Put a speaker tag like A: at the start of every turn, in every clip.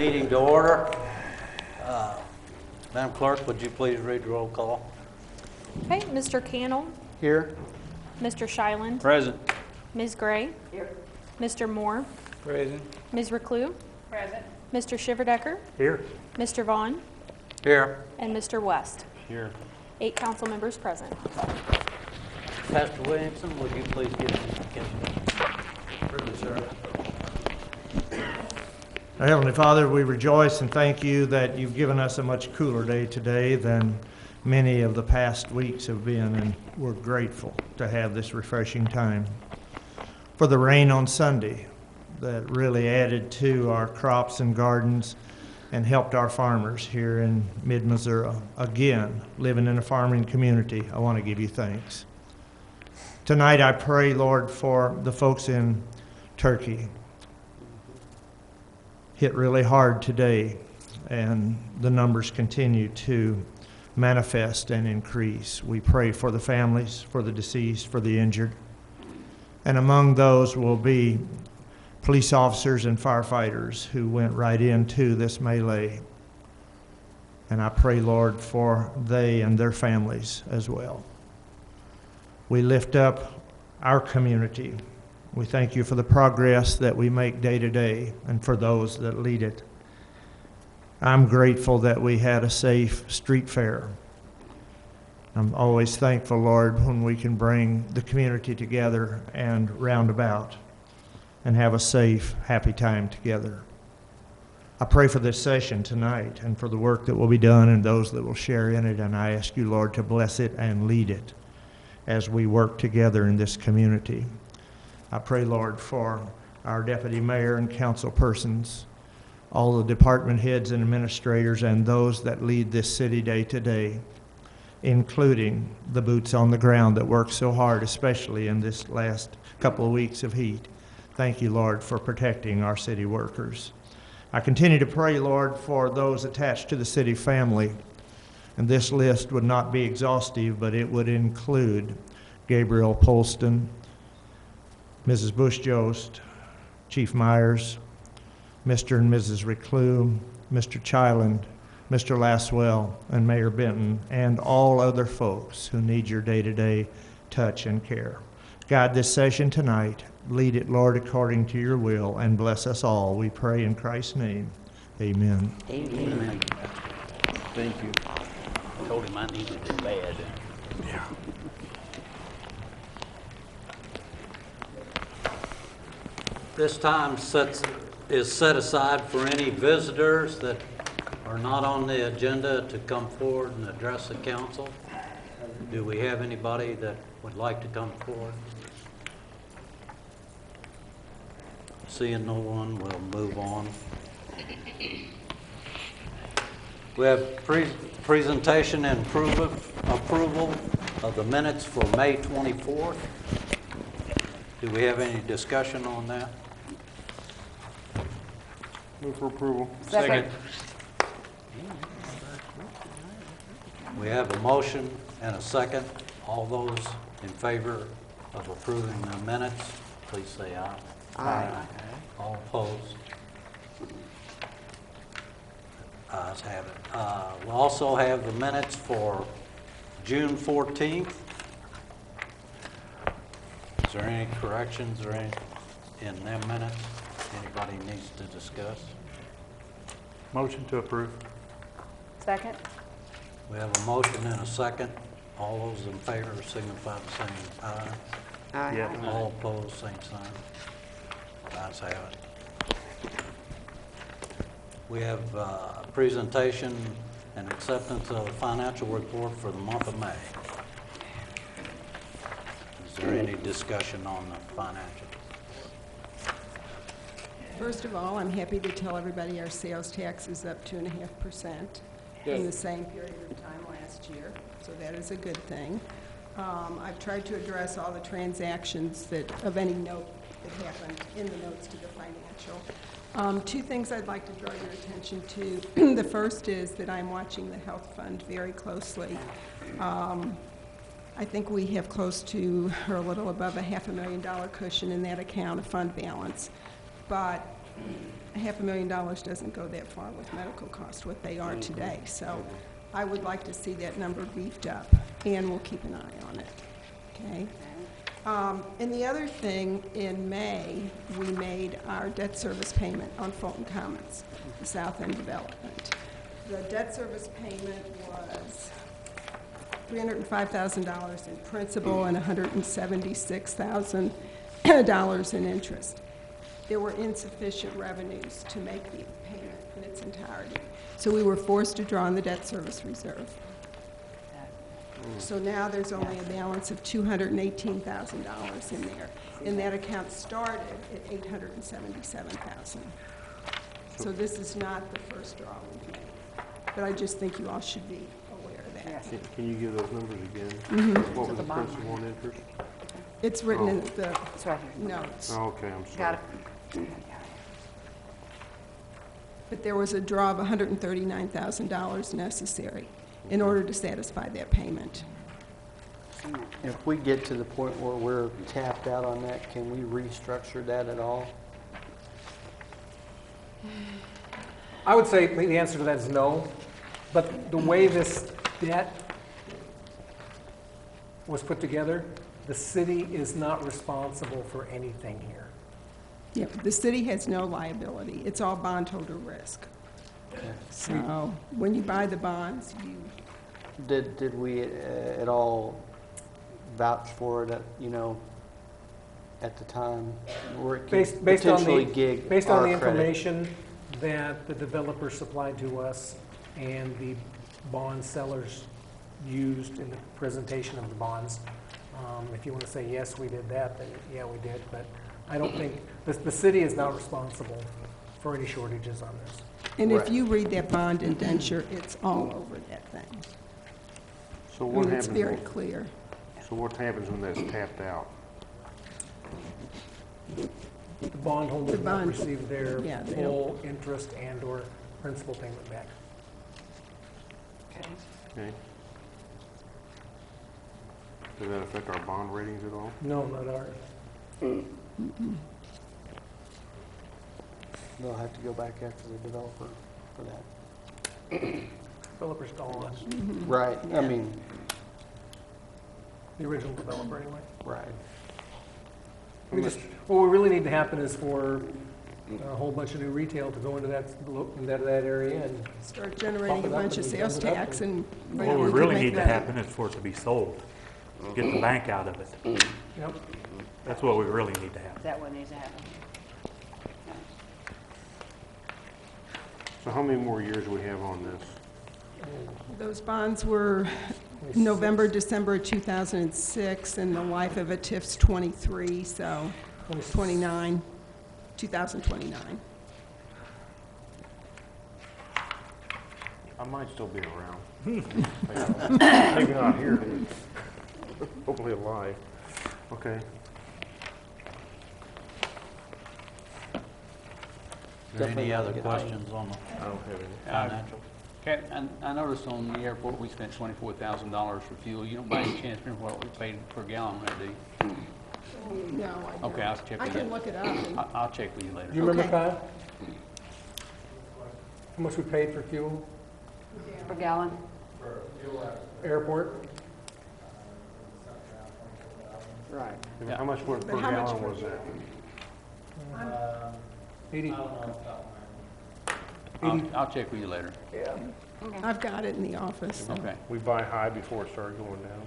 A: meeting to order. Madam Clerk, would you please read the roll call?
B: Okay, Mr. Cannell.
A: Here.
B: Mr. Shyland.
A: Present.
B: Ms. Gray. Here. Mr. Moore.
A: Present.
B: Ms. Reclue. Present. Mr. Shiverdecker.
A: Here.
B: Mr. Vaughn.
A: Here.
B: And Mr. West.
A: Here.
B: 8 council members present.
A: Pastor Williamson, would you please give me the sir.
C: Our Heavenly Father, we rejoice and thank you that you've given us a much cooler day today than many of the past weeks have been, and we're grateful to have this refreshing time. For the rain on Sunday that really added to our crops and gardens and helped our farmers here in mid-Missouri. Again, living in a farming community, I want to give you thanks. Tonight I pray, Lord, for the folks in Turkey. Hit really hard today, and the numbers continue to manifest and increase. We pray for the families, for the deceased, for the injured. And among those will be police officers and firefighters who went right into this melee. And I pray, Lord, for they and their families as well. We lift up our community. We thank you for the progress that we make day to day and for those that lead it. I'm grateful that we had a safe street fair. I'm always thankful, Lord, when we can bring the community together and roundabout and have a safe, happy time together. I pray for this session tonight and for the work that will be done and those that will share in it, and I ask you, Lord, to bless it and lead it as we work together in this community. I pray, Lord, for our deputy mayor and council persons, all the department heads and administrators, and those that lead this city day to day, including the boots on the ground that work so hard, especially in this last couple of weeks of heat. Thank you, Lord, for protecting our city workers. I continue to pray, Lord, for those attached to the city family. And this list would not be exhaustive, but it would include Gabriel Polston, Mrs. Bush-Jost, Chief Myers, Mr. and Mrs. Reclue, Mr. Chyland, Mr. Lasswell, and Mayor Benton, and all other folks who need your day-to-day touch and care. Guide this session tonight. Lead it, Lord, according to your will, and bless us all. We pray in Christ's name. Amen.
A: Amen. Thank you. I told him I needed it bad. Yeah. This time is set aside for any visitors that are not on the agenda to come forward and address the council. Do we have anybody that would like to come forward? Seeing no one, we'll move on. We have presentation and approval of the minutes for May 24th. Do we have any discussion on that?
D: Move for approval.
A: Second. We have a motion and a second. All those in favor of approving the minutes, please say aye.
D: Aye.
A: All opposed? Ayes have it. We'll also have the minutes for June 14th. Is there any corrections or any in them minutes anybody needs to discuss?
D: Motion to approve.
B: Second.
A: We have a motion and a second. All those in favor signify by saying aye.
D: Aye. Yes.
A: All opposed, same sign. Ayes have it. We have a presentation and acceptance of the financial report for the month of May. Is there any discussion on the financials?
E: First of all, I'm happy to tell everybody our sales tax is up 2.5% in the same period of time last year, so that is a good thing. I've tried to address all the transactions that of any note that happened in the notes to the financial. Two things I'd like to draw your attention to. The first is that I'm watching the health fund very closely. I think we have close to, or a little above, a $500,000 cushion in that account, a fund balance. But $500,000 doesn't go that far with medical costs, what they are today. So I would like to see that number beefed up, and we'll keep an eye on it, okay? And the other thing, in May, we made our debt service payment on Fulton Commons, the South End development. The debt service payment was $305,000 in principal and $176,000 in interest. There were insufficient revenues to make the payment in its entirety. So we were forced to draw on the debt service reserve. So now there's only a balance of $218,000 in there. And that account started at $877,000. So this is not the first draw we've made. But I just think you all should be aware of that.
D: Can you give those numbers again? What was the principal and interest?
E: It's written in the
F: It's right here.
E: notes.
D: Oh, okay, I'm sorry.
F: Got it.
E: But there was a draw of $139,000 necessary in order to satisfy that payment.
G: If we get to the point where we're tapped out on that, can we restructure that at all?
H: I would say the answer to that is no, but the way this debt was put together, the city is not responsible for anything here.
E: Yeah, the city has no liability. It's all bondholder risk. So when you buy the bonds, you,
G: Did we at all vouch for it at, at the time? Where it could
H: Based on
G: potentially
H: the,
G: gig
H: based on
G: our
H: the
G: credit?
H: information that the developer supplied to us and the bond sellers used in the presentation of the bonds, if you want to say, yes, we did that, then yeah, we did, but I don't think, the city is not responsible for any shortages on this.
E: and if
G: Right.
E: you read that bond indenture, it's all over that thing.
D: So
E: I
D: what
E: mean, it's
D: happens,
E: very clear.
D: so what happens when that's tapped out?
H: The bondholders
E: The
H: will
E: bond-
H: receive their
E: yeah, they
H: full interest and/or principal payment back.
D: Okay. Does that affect our bond ratings at all?
H: No, not ours.
G: They'll have to go back after the developer for that.
H: Developer's gone,
G: Right, I mean,
H: the original developer anyway.
G: right.
H: What we really need to happen is for a whole bunch of new retail to go into that area and
E: Start generating a
H: Pop it up
E: bunch of
H: and
E: sales
H: dump it up
E: tax and.
I: What we
E: could
I: really
E: make
I: need to
E: money.
I: happen is for it to be sold, get the bank out of it.
H: Yep.
I: That's what we really need to have.
F: Is that what needs to happen?
D: So how many more years do we have on this?
E: Those bonds were November, December of 2006, and the life of a TIF's 23, so 29, 2029.
D: I might still be around. Maybe not here, hopefully alive. Okay.
A: Are there any
G: Definitely
A: other
G: get
A: questions on the
D: I don't have any.
A: financial?
J: Okay, and I noticed on the airport, we spent $24,000 for fuel. You don't by any chance remember what we paid per gallon there, do you?
E: No, I don't.
J: Okay, I'll check
E: I
J: with
E: can
J: you.
E: look it up. and-
J: I'll check with you later.
H: Do you remember,
E: Okay.
H: Kyle? How much we paid for fuel?
F: Per gallon?
H: Airport?
F: Right.
D: Yeah, How much per
E: But how much
D: gallon
E: per-
D: was that?
H: 80?
J: I'll check with you later.
E: I've got it in the office. so-
J: Okay.
D: We buy high before it started going down.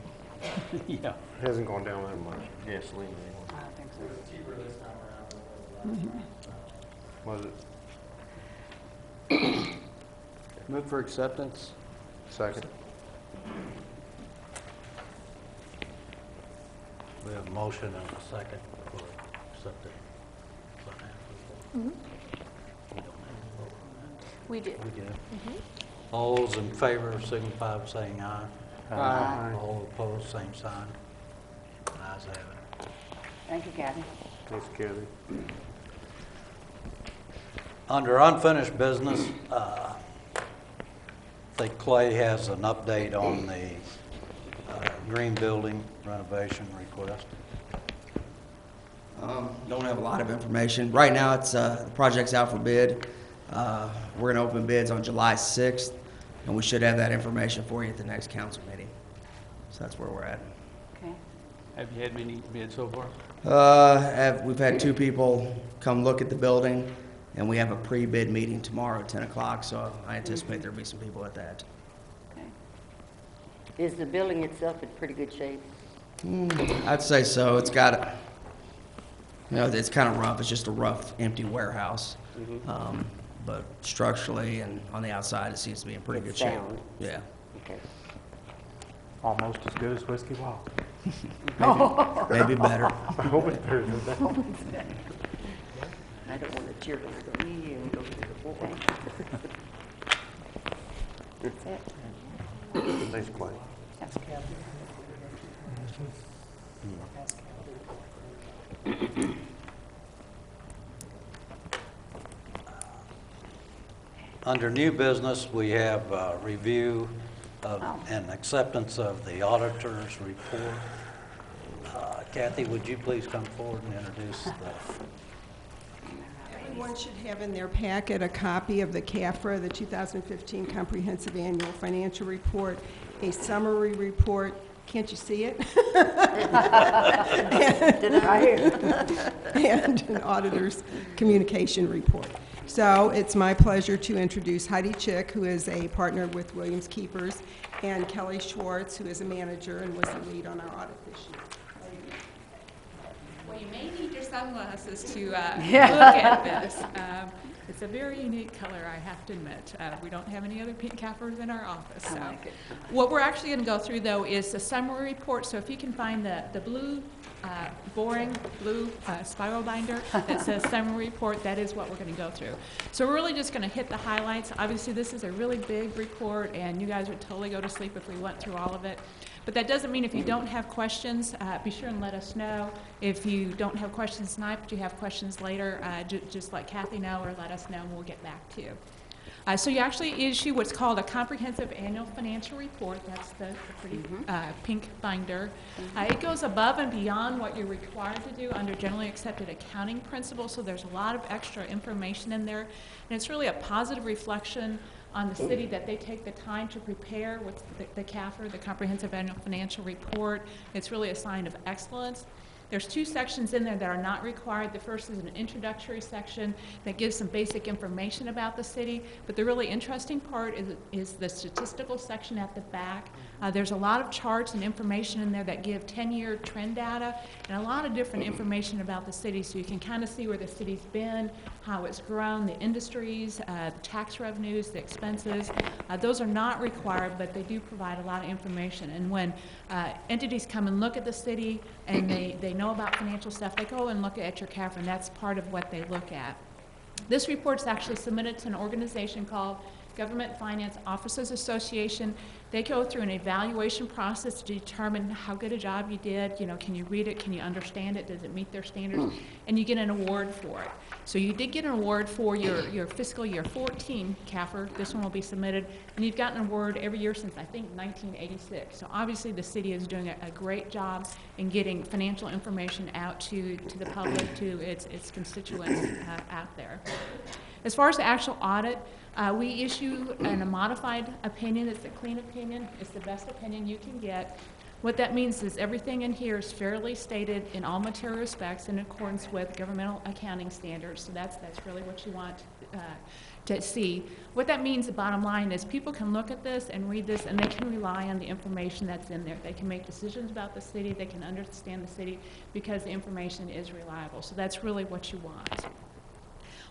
J: Yeah.
D: It hasn't gone down that much, gasoline anymore.
F: I don't think so.
D: Was it?
G: Move for acceptance?
D: Second.
A: We have a motion and a second for accepting financial report.
B: We do.
A: We do. All those in favor signify by saying aye.
G: Aye.
A: All opposed, same sign. Ayes have it.
F: Thank you, Kathy.
D: Thanks, Kathy.
A: Under unfinished business, I think Clay has an update on the green building renovation request.
K: Don't have a lot of information. Right now, it's the project's out for bid. We're going to open bids on July 6th, and we should have that information for you at the next council meeting. So that's where we're at.
F: Okay.
J: Have you had many bids so far?
K: We've had 2 people come look at the building, and we have a pre-bid meeting tomorrow at 10 o'clock, so I anticipate there'll be some people at that.
F: Okay. Is the building itself in pretty good shape?
K: I'd say so. It's got, it's kind of rough. It's just a rough, empty warehouse. But structurally and on the outside, it seems to be in pretty good shape.
F: Sound.
K: Yeah.
F: Okay.
I: Almost as good as Whiskey Wild.
K: Maybe better.
I: I hope it's better than that.
F: I don't want to cheer when I go, yeah, and go to the floor. That's it.
D: Thanks, Clay.
F: That's good.
A: Under new business, we have review of and acceptance of the auditor's report. Kathy, would you please come forward and introduce the...
E: Everyone should have in their packet a copy of the CAFRA, the 2015 Comprehensive Annual Financial Report, a summary report. Can't you see it?
F: Did I hear?
E: And an auditor's communication report. So it's my pleasure to introduce Heidi Chick, who is a partner with Williams Keepers, and Kelly Schwartz, who is a manager and was the lead on our audit this year.
B: Well, you may need your sunglasses to look at this. It's a very unique color, I have to admit. We don't have any other pink cappers in our office. So.
F: like it.
B: What we're actually going to go through, though, is a summary report. So if you can find the blue, boring blue spiral binder that says summary report, that is what we're going to go through. So we're really just going to hit the highlights. Obviously, this is a really big report, and you guys would totally go to sleep if we went through all of it. But that doesn't mean if you don't have questions, be sure and let us know. If you don't have questions tonight, but you have questions later, just let Kathy know or let us know, and we'll get back to you. So you actually issue what's called a comprehensive annual financial report. That's the pretty pink binder. It goes above and beyond what you're required to do under generally accepted accounting principles, so there's a lot of extra information in there. And it's really a positive reflection on the city that they take the time to prepare with the CAFR, the Comprehensive Annual Financial Report. It's really a sign of excellence. There's 2 sections in there that are not required. The first is an introductory section that gives some basic information about the city, but the really interesting part is the statistical section at the back. There's a lot of charts and information in there that give 10-year trend data and a lot of different information about the city, so you can kind of see where the city's been, how it's grown, the industries, the tax revenues, the expenses. Those are not required, but they do provide a lot of information. And when entities come and look at the city and they know about financial stuff, they go and look at your CAFR, and that's part of what they look at. This report's actually submitted to an organization called Government Finance Officers Association. They go through an evaluation process to determine how good a job you did. You know, can you read it? Can you understand it? Does it meet their standards? And you get an award for it. So you did get an award for your fiscal year 14 CAFR. This one will be submitted. And you've gotten an award every year since, I think, 1986. So obviously the city is doing a great job in getting financial information out to the public, to its constituents out there. As far as the actual audit, we issue a modified opinion. It's a clean opinion. It's the best opinion you can get. What that means is everything in here is fairly stated in all material respects in accordance with governmental accounting standards. So that's really what you want to see. What that means, the bottom line, is people can look at this and read this, and they can rely on the information that's in there. They can make decisions about the city. They can understand the city because the information is reliable. So that's really what you want.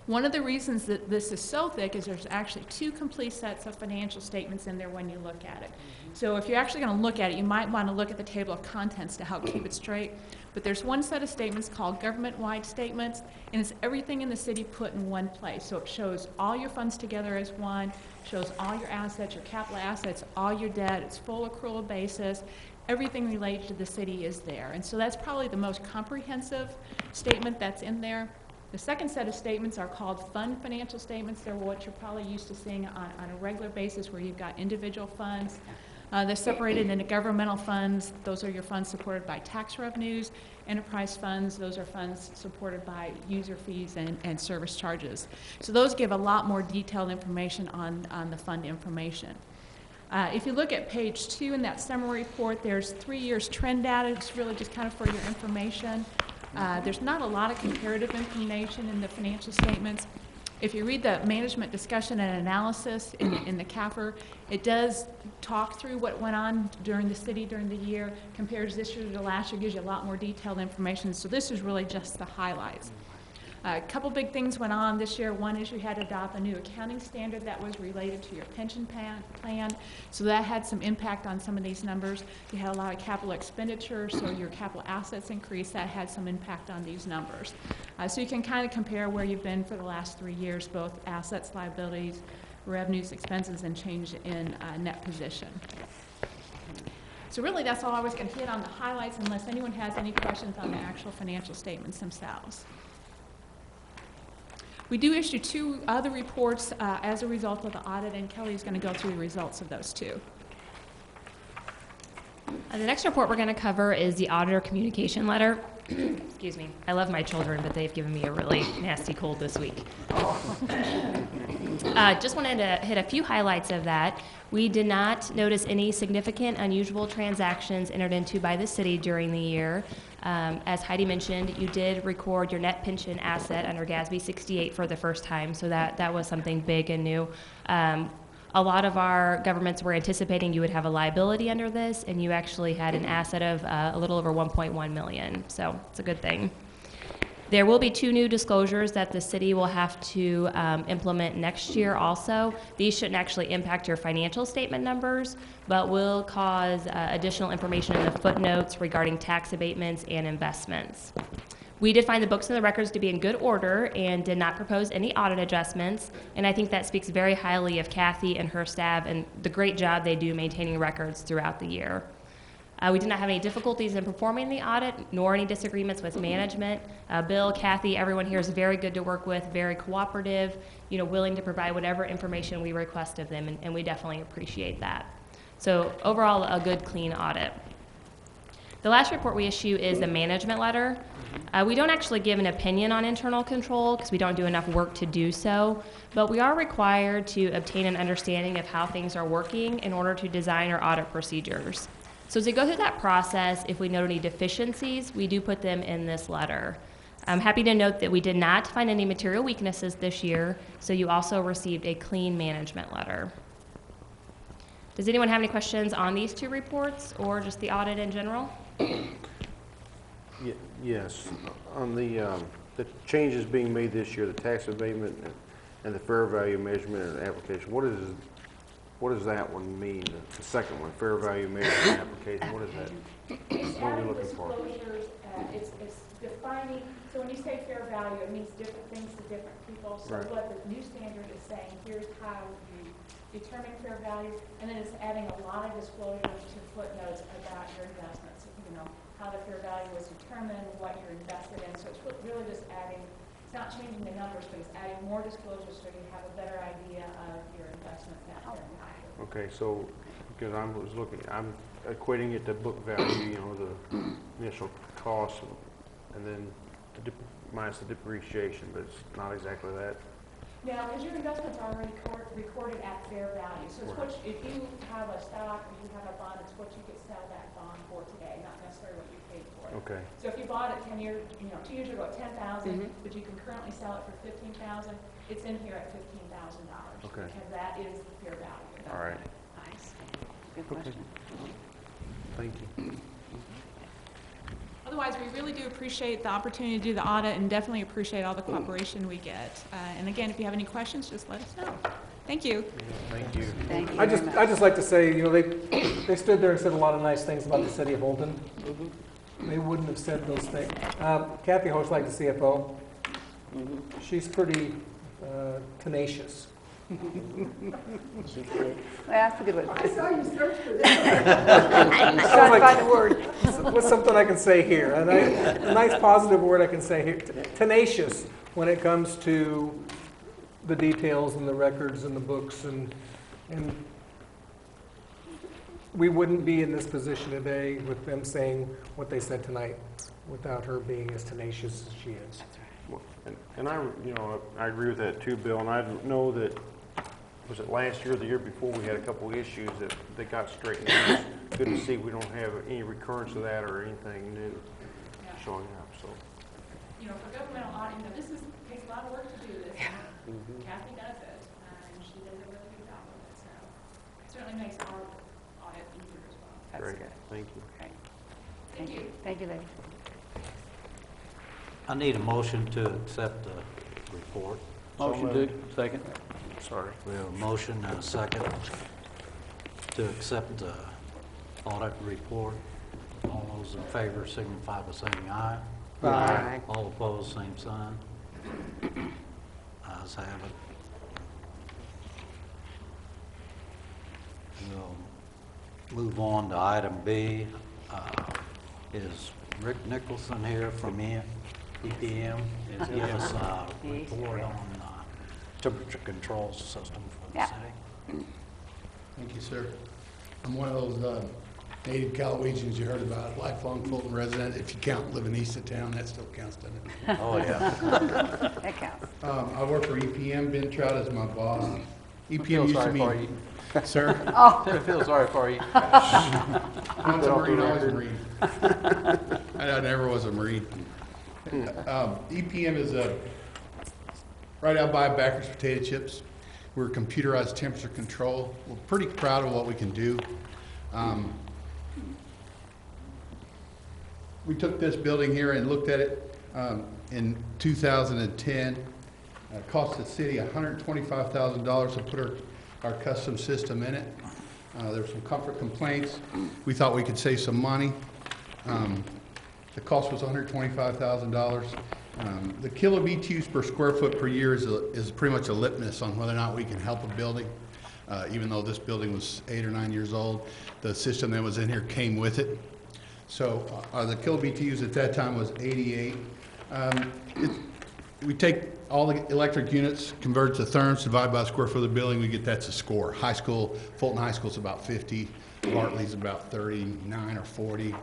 B: One of the reasons that this is so thick is there's actually 2 complete sets of financial statements in there when you look at it. So if you're actually going to look at it, you might want to look at the table of contents to help keep it straight. But there's one set of statements called government-wide statements, and it's everything in the city put in one place. So it shows all your funds together as one, shows all your assets, your capital assets, all your debt. It's full accrual basis. Everything related to the city is there. And so that's probably the most comprehensive statement that's in there. The second set of statements are called fund financial statements. They're what you're probably used to seeing on a regular basis, where you've got individual funds. They're separated into governmental funds. Those are your funds supported by tax revenues. Enterprise funds, those are funds supported by user fees and service charges. So those give a lot more detailed information on the fund information. If you look at page 2 in that summary report, there's 3 years trend data. It's really just kind of for your information. There's not a lot of comparative information in the financial statements. If you read the management discussion and analysis in the CAFR, it does talk through what went on during the city during the year, compares this year to last year, gives you a lot more detailed information. So this is really just the highlights. A couple big things went on this year. One is you had to adopt a new accounting standard that was related to your pension plan. So that had some impact on some of these numbers. You had a lot of capital expenditure, so your capital assets increased. That had some impact on these numbers. So you can kind of compare where you've been for the last 3 years, both assets, liabilities, revenues, expenses, and change in net position. So really, that's all I was going to hit on the highlights, unless anyone has any questions on the actual financial statements themselves. We do issue 2 other reports as a result of the audit, and Kelly's going to go through the results of those 2.
L: The next report we're going to cover is the auditor communication letter. Excuse me. I love my children, but they've given me a really nasty cold this week. Just wanted to hit a few highlights of that. We did not notice any significant unusual transactions entered into by the city during the year. As Heidi mentioned, you did record your net pension asset under GASB 68 for the first time, so that was something big and new. A lot of our governments were anticipating you would have a liability under this, and you actually had an asset of a little over $1.1 million, so it's a good thing. There will be 2 new disclosures that the city will have to implement next year also. These shouldn't actually impact your financial statement numbers, but will cause additional information in the footnotes regarding tax abatements and investments. We did find the books and the records to be in good order and did not propose any audit adjustments, and I think that speaks very highly of Kathy and her staff and the great job they do maintaining records throughout the year. We did not have any difficulties in performing the audit, nor any disagreements with management. Bill, Kathy, everyone here is very good to work with, very cooperative, willing to provide whatever information we request of them, and we definitely appreciate that. So overall, a good, clean audit. The last report we issue is the management letter. We don't actually give an opinion on internal control because we don't do enough work to do so, but we are required to obtain an understanding of how things are working in order to design our audit procedures. So as we go through that process, if we note any deficiencies, we do put them in this letter. I'm happy to note that we did not find any material weaknesses this year, so you also received a clean management letter. Does anyone have any questions on these 2 reports or just the audit in general?
D: Yes. On the changes being made this year, the tax abatement and the fair value measurement and application, what does that one mean? The second one, fair value measurement and application, what is that? What are we looking for?
B: It's defining, so when you say fair value, it means different things to different people. So
D: Right.
B: what the new standard is saying, here's how you determine fair value, and then it's adding a lot of disclosures to footnotes about your investments. How the fair value was determined, what you're invested in. So it's really just adding, it's not changing the numbers, but it's adding more disclosures so you have a better idea of your investment at fair value.
D: Okay, so because I'm equating it to book value, the initial cost, and then minus the depreciation, but it's not exactly that.
B: Now, because your investments are already recorded at fair value, so it's what if you have a stock or you have a bond, it's what you could sell that bond for today, not necessarily what you paid for it.
D: Okay.
B: So if you bought it 2 years ago at $10,000, but you can currently sell it for $15,000, it's in here at $15,000.
D: Okay.
B: Because that is fair value.
D: All right.
F: Nice. Good question.
D: Thank you.
B: Otherwise, we really do appreciate the opportunity to do the audit and definitely appreciate all the cooperation we get. And again, if you have any questions, just let us know. Thank you.
D: Thank you.
F: Thank you
H: I
F: very
H: just like to say, they stood there and said a lot of nice things about the city of Fulton. They wouldn't have said those things. Kathy Host, like the CFO, she's pretty tenacious.
F: Well, that's a good one.
E: I saw you search for that.
H: Trying to find the word. What's something I can say here? A nice positive word I can say here. Tenacious when it comes to the details and the records and the books and we wouldn't be in this position today with them saying what they said tonight without her being as tenacious as she is.
D: Well, and I, you know, I agree with that too, Bill, and I know that, was it last year or the year before, we had a couple of issues that they got straightened out. It's good to see we don't have any recurrence of that or anything new showing up, so.
B: You know, for governmental audit, you know, this takes a lot of work to do this. Kathy does it, and she does a really good job of it, so it certainly makes our audit easier as well.
F: That's
D: Great.
F: good.
D: Thank you.
F: Great.
B: Thank you.
F: Thank you, ladies.
A: I need a motion to accept the report.
J: Motion to, second.
D: Sorry.
A: We have a motion and a second to accept the audit report. All those in favor signify by saying aye.
F: Aye.
A: All opposed, same sign. Ayes have it. We'll move on to item B. Is Rick Nicholson here from EPM? Is give us a report on temperature control system for the
F: Yeah.
A: city?
M: Thank you, sir. I'm one of those native Calawegians you heard about, lifelong Fulton resident. If you count living east of town, that still counts, doesn't it?
A: Oh, yeah.
F: That counts.
M: I work for EPM. Ben Trout is my boss.
J: I
M: EPM
J: feel
M: used to
J: sorry
M: be...
J: for you.
M: Sir?
J: I feel sorry for you.
M: Once a Marine, always a Marine. I never was a Marine. EPM is right out by Backer's Potato Chips. We're computerized temperature control. We're pretty proud of what we can do. We took this building here and looked at it in 2010. Cost the city $125,000 to put our custom system in it. There were some comfort complaints. We thought we could save some money. The cost was $125,000. The kilo BTUs per square foot per year is pretty much a litmus on whether or not we can help a building. Even though this building was 8 or 9 years old, the system that was in here came with it. So the kilo BTUs at that time was 88. We take all the electric units, convert it to therms, divide by the square foot of the building, we get that's a score. High school, Fulton High School is about 50, Bartley's about 39 or 40.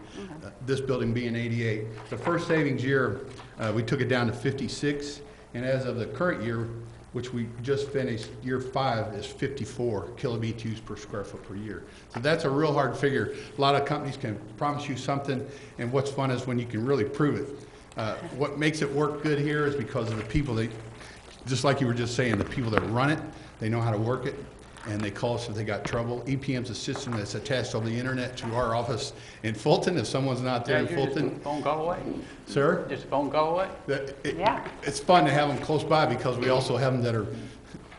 M: This building being 88. The first savings year, we took it down to 56, and as of the current year, which we just finished, year 5 is 54 kilo BTUs per square foot per year. So that's a real hard figure. A lot of companies can promise you something, and what's fun is when you can really prove it. What makes it work good here is because of the people that, just like you were just saying, the people that run it, they know how to work it, and they call us if they got trouble. EPM's a system that's attached over the internet to our office in Fulton. If someone's not there in
J: You're just
M: Fulton.
J: a phone call away.
M: Sir?
J: Just a phone call away.
F: Yeah.
M: It's fun to have them close by because we also have them that are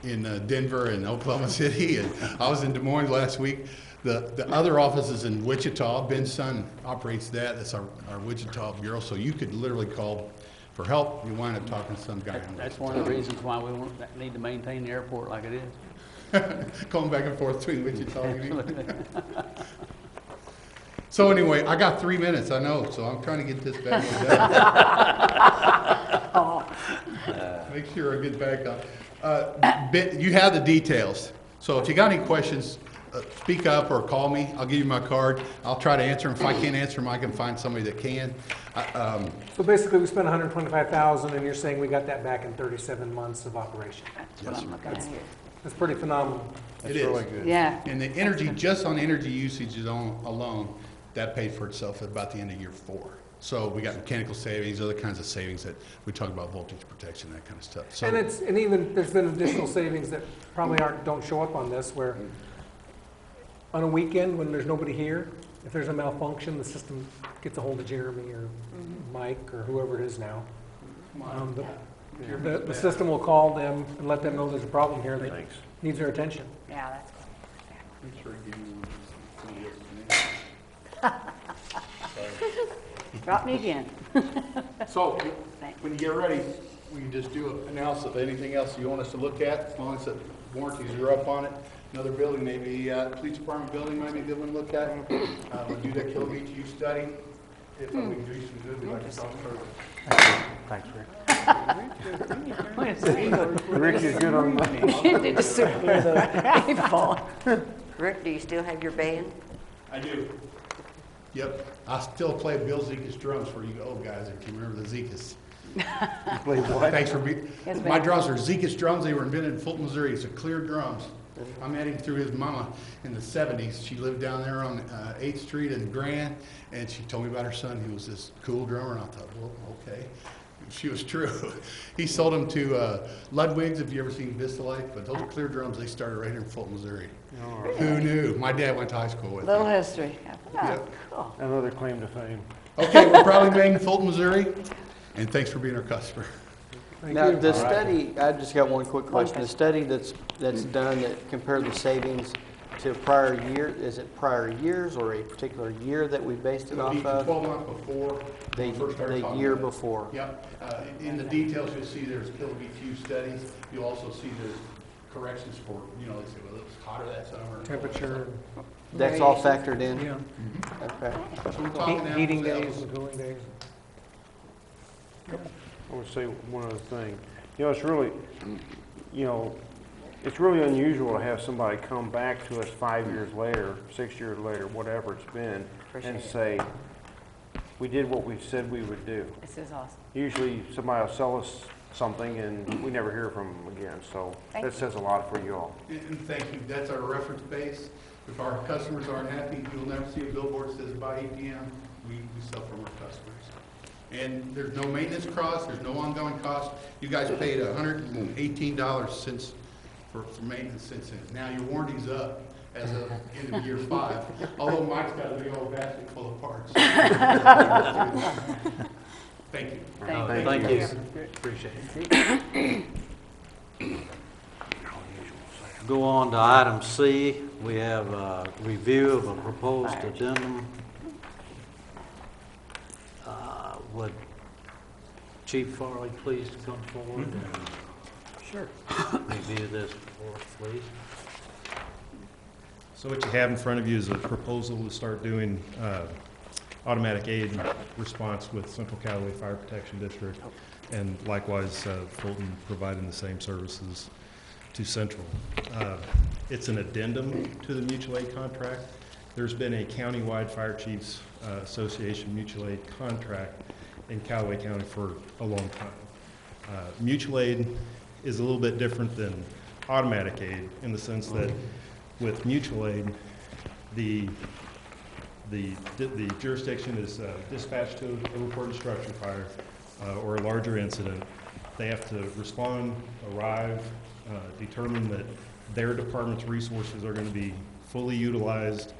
M: in Denver and Oklahoma City, and I was in Des Moines last week. The other office is in Wichita. Ben's son operates that. That's our Wichita bureau. So you could literally call for help. You wind up talking to some guy.
J: That's one of the reasons why we need to maintain the airport like it is.
M: Going back and forth between Wichita. So anyway, I got 3 minutes, I know, so I'm trying to get this back done. Make sure I get back up. You have the details. So if you got any questions, speak up or call me. I'll give you my card. I'll try to answer them. If I can't answer them, I can find somebody that can.
H: So basically, we spent $125,000, and you're saying we got that back in 37 months of operation.
F: That's what I'm looking at here.
H: That's pretty phenomenal.
M: It is.
D: Really good.
F: Yeah.
M: And the energy, just on energy usage alone, that paid for itself at about the end of year 4. So we got mechanical savings, other kinds of savings that we talk about, voltage protection, that kind of stuff. So
H: And even there's been additional savings that probably don't show up on this, where on a weekend when there's nobody here, if there's a malfunction, the system gets a hold of Jeremy or Mike or whoever it is now. The system will call them and let them know there's a problem here that needs their attention.
F: Yeah, that's cool. Drop me again.
M: So, when you get ready, we can just do an analysis of anything else you want us to look at, as long as the warranties are up on it. Another building, maybe police department building might be a good one to look at. We'll do that kilo BTU study. If we can do some good, we'd like to talk further.
I: Thanks, Rick.
D: Rick is good on money.
F: Did the super the people. Rick, do you still have your band?
M: I do. Yep. I still play Bill Zekas drums for you old guys if you remember the Zekas.
D: You play what?
M: Thanks for being. My drums are Zekas drums. They were invented in Fulton, Missouri. It's a clear drums. I met him through his mama in the 70s. She lived down there on 8th Street in Grand, and she told me about her son who was this cool drummer, and I thought, well, okay. She was true. He sold them to Ludwig's, if you ever seen Vista Light, but those are clear drums. They started right here in Fulton, Missouri.
D: Right.
M: Who knew? My dad went to high school with
F: Little
M: him.
F: history.
M: Yep.
F: Cool.
D: Another claim to fame.
M: Okay, we're probably made in Fulton, Missouri, and thanks for being our customer.
G: Now, the study, I just got one quick question. The study that's done that compared the savings to prior year, is it prior years or a particular year that we based it
M: It'll
G: off
M: be
G: of?
M: 12 months before.
G: The
M: we first started talking
G: year
M: about it.
G: before.
M: Yep. In the details, you'll see there's going to be few studies. You'll also see there's corrections for, they say, well, it was hotter that summer.
H: Temperature,
G: That's all factored in?
H: yeah,
G: Okay.
M: So we're talking
H: heating
M: apples to
H: days
M: apples.
H: and cooling days.
D: I want to say one other thing. It's really, it's really unusual to have somebody come back to us 5 years later, 6 years later, whatever it's been, and say, we did what we said we would do.
F: This is awesome.
D: Usually somebody will sell us something and we never hear from them again, so that says a lot for you all.
M: And thank you. That's our reference base. If our customers aren't happy, you'll never see a billboard that says by 8 p.m. We sell from our customers. And there's no maintenance cost, there's no ongoing cost. You guys paid $118 since for maintenance since then. Now your warranty's up as of end of year 5, although Mike's got a big old basket full of parts. Thank you.
A: Thank you. Appreciate it. Go on to item C. We have a review of a proposed addendum. Would Chief Farley please come forward and review this for us, please?
C: So what you have in front of you is a proposal to start doing automatic aid response with Central Callaway Fire Protection District, and likewise Fulton providing the same services to Central. It's an addendum to the mutual aid contract. There's been a countywide Fire Chiefs Association mutual aid contract in Callaway County for a long time. Mutual aid is a little bit different than automatic aid in the sense that with mutual aid, the jurisdiction is dispatched to a reported structure fire or a larger incident. They have to respond, arrive, determine that their department's resources are going to be fully utilized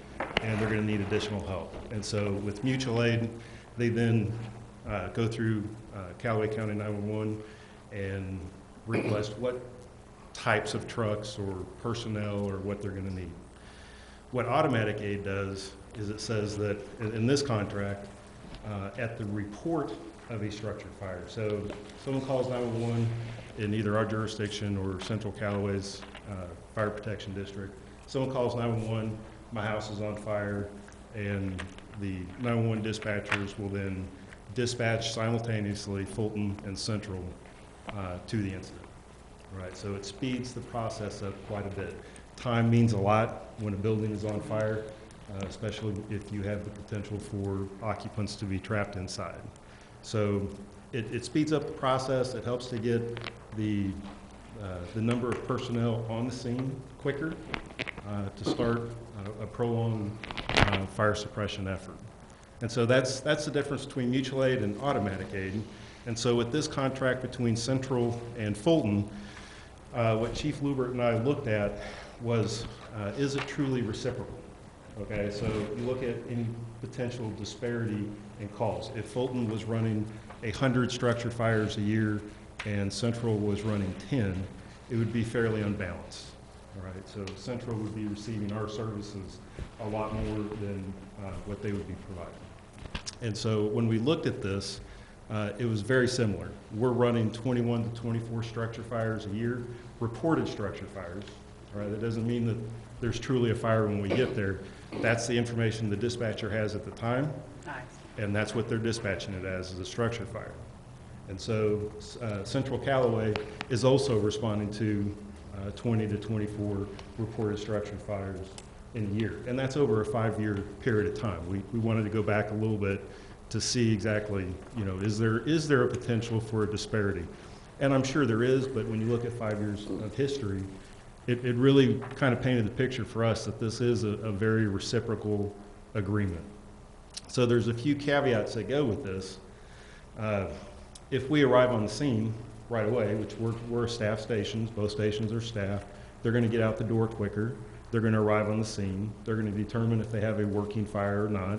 C: and they're going to need additional help. And so with mutual aid, they then go through Callaway County 911 and request what types of trucks or personnel or what they're going to need. What automatic aid does is it says that in this contract, at the report of a structure fire, so someone calls 911 in either our jurisdiction or Central Callaway's Fire Protection District, someone calls 911, my house is on fire, and the 911 dispatchers will then dispatch simultaneously Fulton and Central to the incident. Right, so it speeds the process up quite a bit. Time means a lot when a building is on fire, especially if you have the potential for occupants to be trapped inside. So it speeds up the process. It helps to get the number of personnel on the scene quicker to start a prolonged fire suppression effort. And so that's the difference between mutual aid and automatic aid. And so with this contract between Central and Fulton, what Chief Lubert and I looked at was, is it truly reciprocal? Okay, so you look at any potential disparity in calls. If Fulton was running 100 structure fires a year and Central was running 10, it would be fairly unbalanced. All right, so Central would be receiving our services a lot more than what they would be providing. And so when we looked at this, it was very similar. We're running 21 to 24 structure fires a year, reported structure fires. All right, that doesn't mean that there's truly a fire when we get there. That's the information the dispatcher has at the time, and that's what they're dispatching it as, is a structure fire. And so Central Callaway is also responding to 20 to 24 reported structure fires
N: in a year. And that's over a 5-year period of time. We wanted to go back a little bit to see exactly, you know, is there a potential for a disparity? And I'm sure there is, but when you look at 5 years of history, it really kind of painted the picture for us that this is a very reciprocal agreement. So there's a few caveats that go with this. If we arrive on the scene right away, which we're staff stations, both stations are staffed, they're going to get out the door quicker. They're going to arrive on the scene. They're going to determine if they have a working fire or not.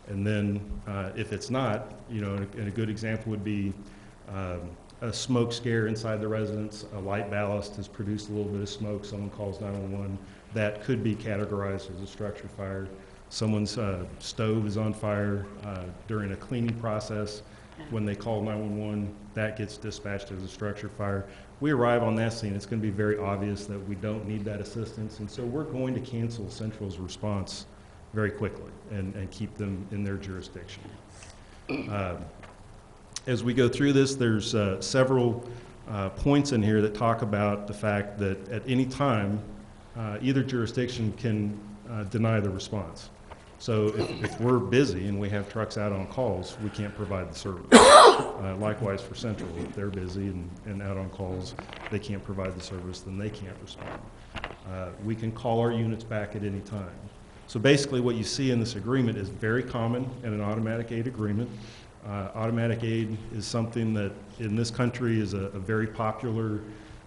N: And then if it's not, you know, and a good example would be a smoke scare inside the residence, a light ballast has produced a little bit of smoke, someone calls 911, that could be categorized as a structure fire. Someone's stove is on fire during a cleaning process. When they call 911, that gets dispatched as a structure fire. We arrive on that scene, it's going to be very obvious that we don't need that assistance, and so we're going to cancel Central's response very quickly and keep them in their jurisdiction. As we go through this, there's several points in here that talk about the fact that at any time, either jurisdiction can deny the response. So if we're busy and we have trucks out on calls, we can't provide the service. Likewise for Central, if they're busy and out on calls, they can't provide the service, then they can't respond. We can call our units back at any time. So basically what you see in this agreement is very common in an automatic aid agreement. Automatic aid is something that in this country is a very popular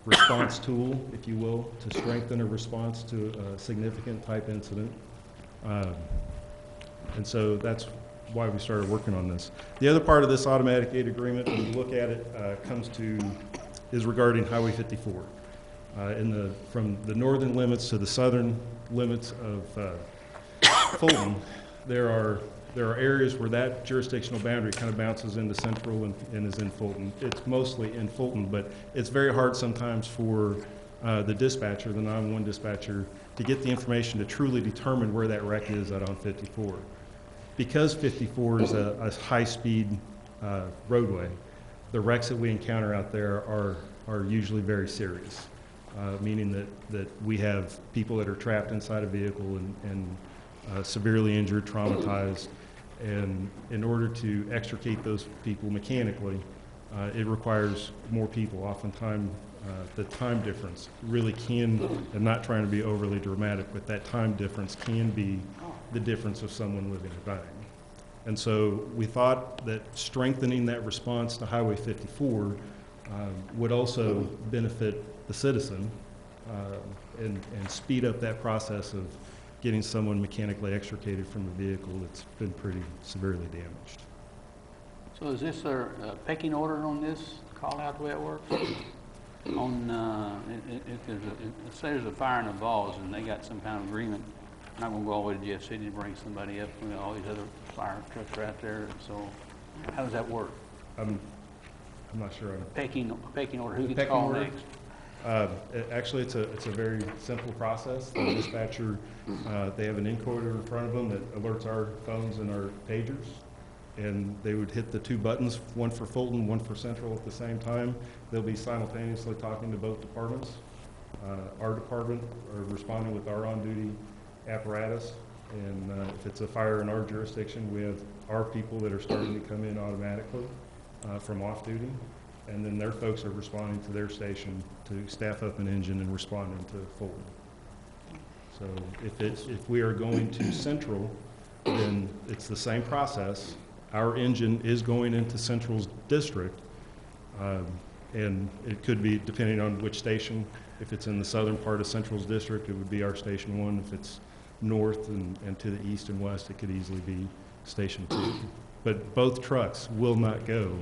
N: response tool, if you will, to strengthen a response to a significant type incident. And so that's why we started working on this. The other part of this automatic aid agreement, when you look at it, is regarding Highway 54. From the northern limits to the southern limits of Fulton, there are areas where that jurisdictional boundary kind of bounces into Central and is in Fulton. It's mostly in Fulton, but it's very hard sometimes for the dispatcher, the 911 dispatcher, to get the information to truly determine where that wreck is out on 54. Because 54 is a high-speed roadway, the wrecks that we encounter out there are usually very serious, meaning that we have people that are trapped inside a vehicle and severely injured, traumatized, and in order to extricate those people mechanically, it requires more people. Oftentimes, the time difference really can, I'm not trying to be overly dramatic, but that time difference can be the difference of someone living or dying. And so we thought that strengthening that response to Highway 54 would also benefit the citizen and speed up that process of getting someone mechanically extricated from a vehicle that's been pretty severely damaged.
J: So is this a pecking order on this call out the way it works? Let's say there's a fire in the Falls and they got some kind of agreement. I'm not going to go all the way to Jeff City to bring somebody up. You know, all these other fire trucks are out there. So how does that work?
N: I'm not sure.
J: Pecking order. Who gets called next?
N: Actually, it's a very simple process. The dispatcher, they have an encoder in front of them that alerts our phones and our pagers, and they would hit the two buttons, one for Fulton, one for Central at the same time. They'll be simultaneously talking to both departments. Our department are responding with our on-duty apparatus, and if it's a fire in our jurisdiction, we have our people that are starting to come in automatically from off-duty. And then their folks are responding to their station to staff up an engine and responding to Fulton. So if we are going to Central, then it's the same process. Our engine is going into Central's district, and it could be, depending on which station, if it's in the southern part of Central's district, it would be our Station 1. If it's north and to the east and west, it could easily be Station 2. But both trucks will not go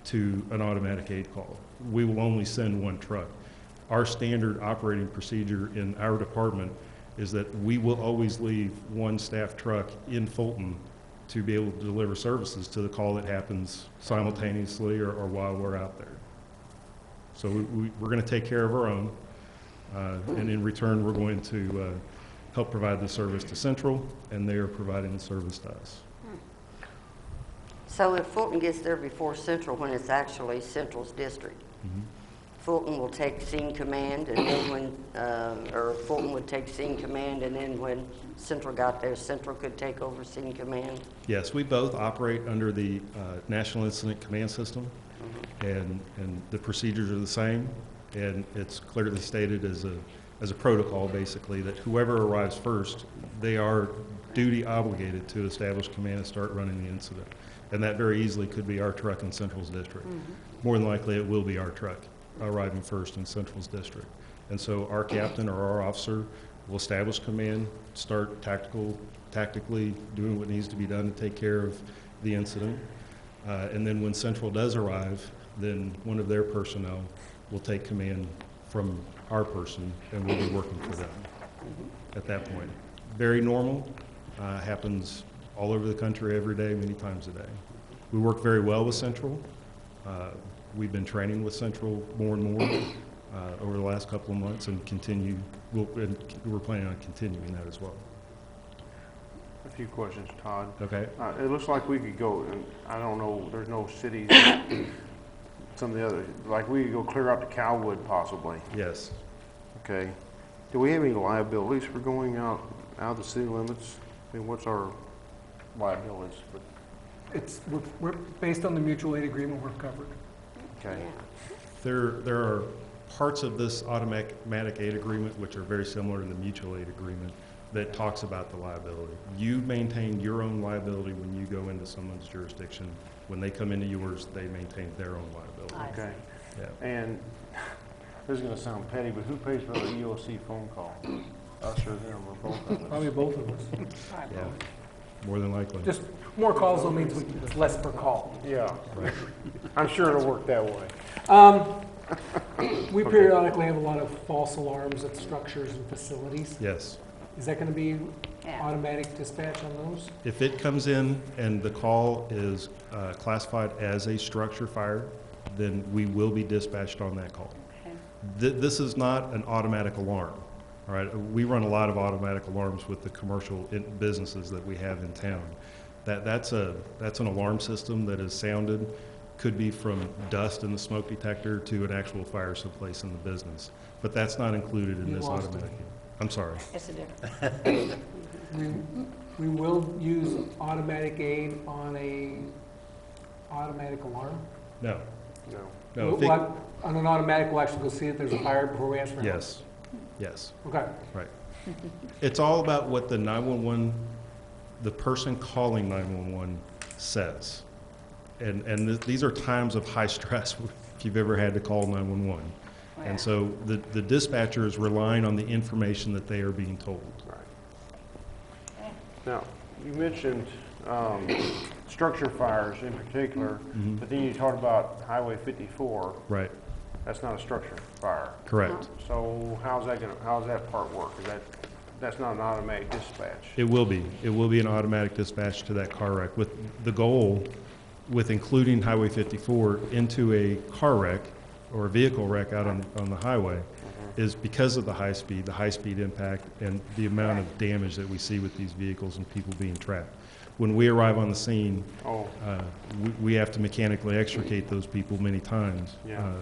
N: to an automatic aid call. We will only send one truck. Our standard operating procedure in our department is that we will always leave one staff truck in Fulton to be able to deliver services to the call that happens simultaneously or while we're out there. So we're going to take care of our own, and in return we're going to help provide the service to Central, and they are providing the service to us.
F: So if Fulton gets there before Central when it's actually Central's district, Fulton will take scene command, and then when, or Fulton would take scene command, and then when Central got there, Central could take over scene command?
N: Yes, we both operate under the National Incident Command System, and the procedures are the same, and it's clearly stated as a protocol, basically, that whoever arrives first, they are duty obligated to establish command and start running the incident. And that very easily could be our truck in Central's district. More than likely, it will be our truck arriving first in Central's district. And so our captain or our officer will establish command, start tactically doing what needs to be done to take care of the incident. And then when Central does arrive, then one of their personnel will take command from our person, and we'll be working for them at that point. Very normal, happens all over the country every day, many times a day. We work very well with Central. We've been training with Central more and more over the last couple of months, and we're planning on continuing that as well.
D: A few questions, Todd.
N: Okay.
D: It looks like we could go, and I don't know, there's no cities, some of the other, like we could go clear out to Calwood possibly.
N: Yes.
D: Okay. Do we have any liabilities for going out of the city limits? I mean, what's our liabilities?
H: We're based on the mutual aid agreement, we're covered.
D: Okay.
N: There are parts of this automatic aid agreement which are very similar to the mutual aid agreement that talks about the liability. You maintain your own liability when you go into someone's jurisdiction. When they come into yours, they maintain their own liability.
D: Okay.
N: Yeah.
D: And this is going to sound petty, but who pays for the EOC phone call? Us or them or both of us?
H: Probably both of us.
N: Yeah. More than likely.
H: Just more calls though means it's less per call.
D: Yeah.
N: Right.
D: I'm sure it'll work that way.
H: We periodically have a lot of false alarms at structures and facilities.
N: Yes.
H: Is that going to be automatic dispatch on those?
N: If it comes in and the call is classified as a structure fire, then we will be dispatched on that call. This is not an automatic alarm. All right, we run a lot of automatic alarms with the commercial businesses that we have in town. That's an alarm system that is sounded, could be from dust in the smoke detector to an actual fire someplace in the business. But that's not included in this automatic. I'm sorry.
F: That's a difference.
H: We will use automatic aid on a automatic alarm?
N: No.
D: No.
N: No.
H: On an automatic, we'll actually go see if there's a fire before we ask for help?
N: Yes. Yes.
H: Okay.
N: Right. It's all about what the 911, the person calling 911 says. And these are times of high stress if you've ever had to call 911. And so the dispatcher is relying on the information that they are being told.
D: Right. Now, you mentioned structure fires in particular, but then you talked about Highway 54.
N: Right.
D: That's not a structure fire.
N: Correct.
D: So how's that part work? That's not an automatic dispatch?
N: It will be. It will be an automatic dispatch to that car wreck, with the goal, with including Highway 54 into a car wreck or a vehicle wreck out on the highway, is because of the high speed impact, and the amount of damage that we see with these vehicles and people being trapped. When we arrive on the scene, we have to mechanically extricate those people many times.
D: Yeah.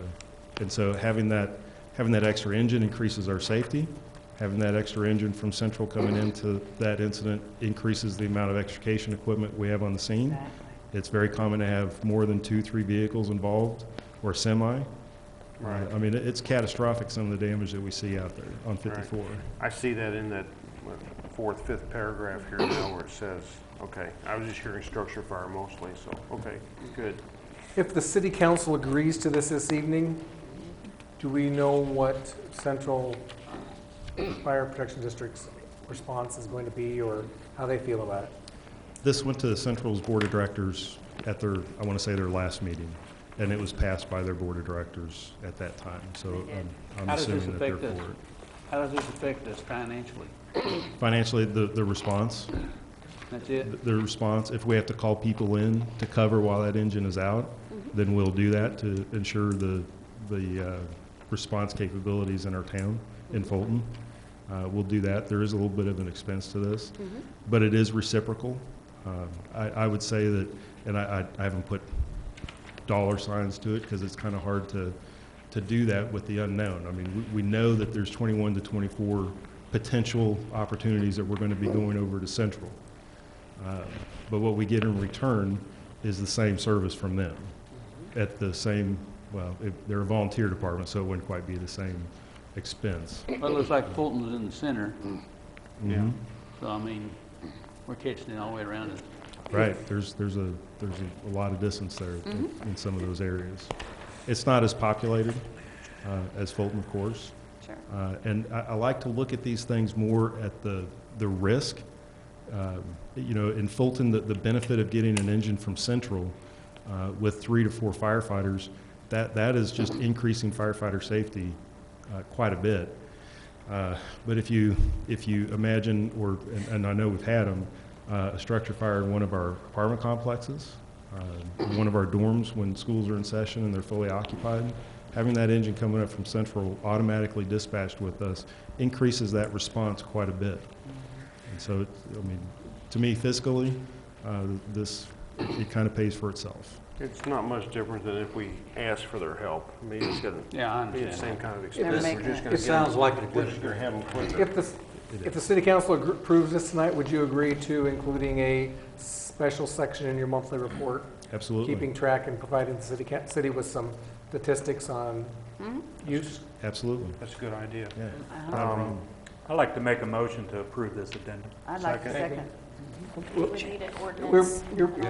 N: And so having that extra engine increases our safety. Having that extra engine from Central coming into that incident increases the amount of extrication equipment we have on the scene.
F: Exactly.
N: It's very common to have more than 2-3 vehicles involved, or semi.
D: Right.
N: I mean, it's catastrophic, some of the damage that we see out there on 54.
D: Right. I see that in that fourth, fifth paragraph here now where it says, okay, I was just hearing structure fire mostly, so, okay, good.
H: If the city council agrees to this evening, do we know what Central Fire Protection District's response is going to be, or how they feel about it?
N: This went to the Central's Board of Directors at their, I want to say their last meeting, and it was passed by their Board of Directors at that time, so I'm assuming that they're for it.
J: How does this affect us financially?
N: Financially, the response,
J: That's it?
N: the response, if we have to call people in to cover while that engine is out, then we'll do that to ensure the response capabilities in our town in Fulton. We'll do that. There is a little bit of an expense to this, but it is reciprocal. I would say that, and I haven't put dollar signs to it because it's kind of hard to to do that with the unknown. I mean, we know that there's 21 to 24 potential opportunities that we're going to be going over to Central. But what we get in return is the same service from them at the same, well, they're a volunteer department, so it wouldn't quite be the same expense.
J: Well, it looks like Fulton's in the center,
N: Mhm.
J: so I mean, we're catching it all the way around it.
N: Right, there's a lot of distance there in some of those areas. It's not as populated as Fulton, of course.
O: Sure.
N: And I like to look at these things more at the risk. You know, in Fulton, the benefit of getting an engine from Central with 3 to 4 firefighters, that is just increasing firefighter safety quite a bit. But if you imagine, and I know we've had them, a structure fire in one of our apartment complexes, in one of our dorms when schools are in session and they're fully occupied, having that engine coming up from Central automatically dispatched with us increases that response quite a bit. And so, I mean, to me, fiscally, it kind of pays for itself.
D: It's not much different than if we ask for their help. I mean, it's gonna
J: Yeah, I
D: be the
J: understand
D: same
J: that.
D: kind of expense.
O: making
D: We're just
O: it-
D: gonna
A: It sounds like a good
D: We're have them quicker.
H: If the city council approves this tonight, would you agree to including a special section in your monthly report?
N: Absolutely.
H: Keeping track and providing the city with some statistics on use?
N: Absolutely.
D: That's a good idea.
N: Yeah.
I: I'd like to make a motion to approve this addendum.
O: I'd like to
H: Second.
O: second.
B: We need an
H: We're-
B: ordinance.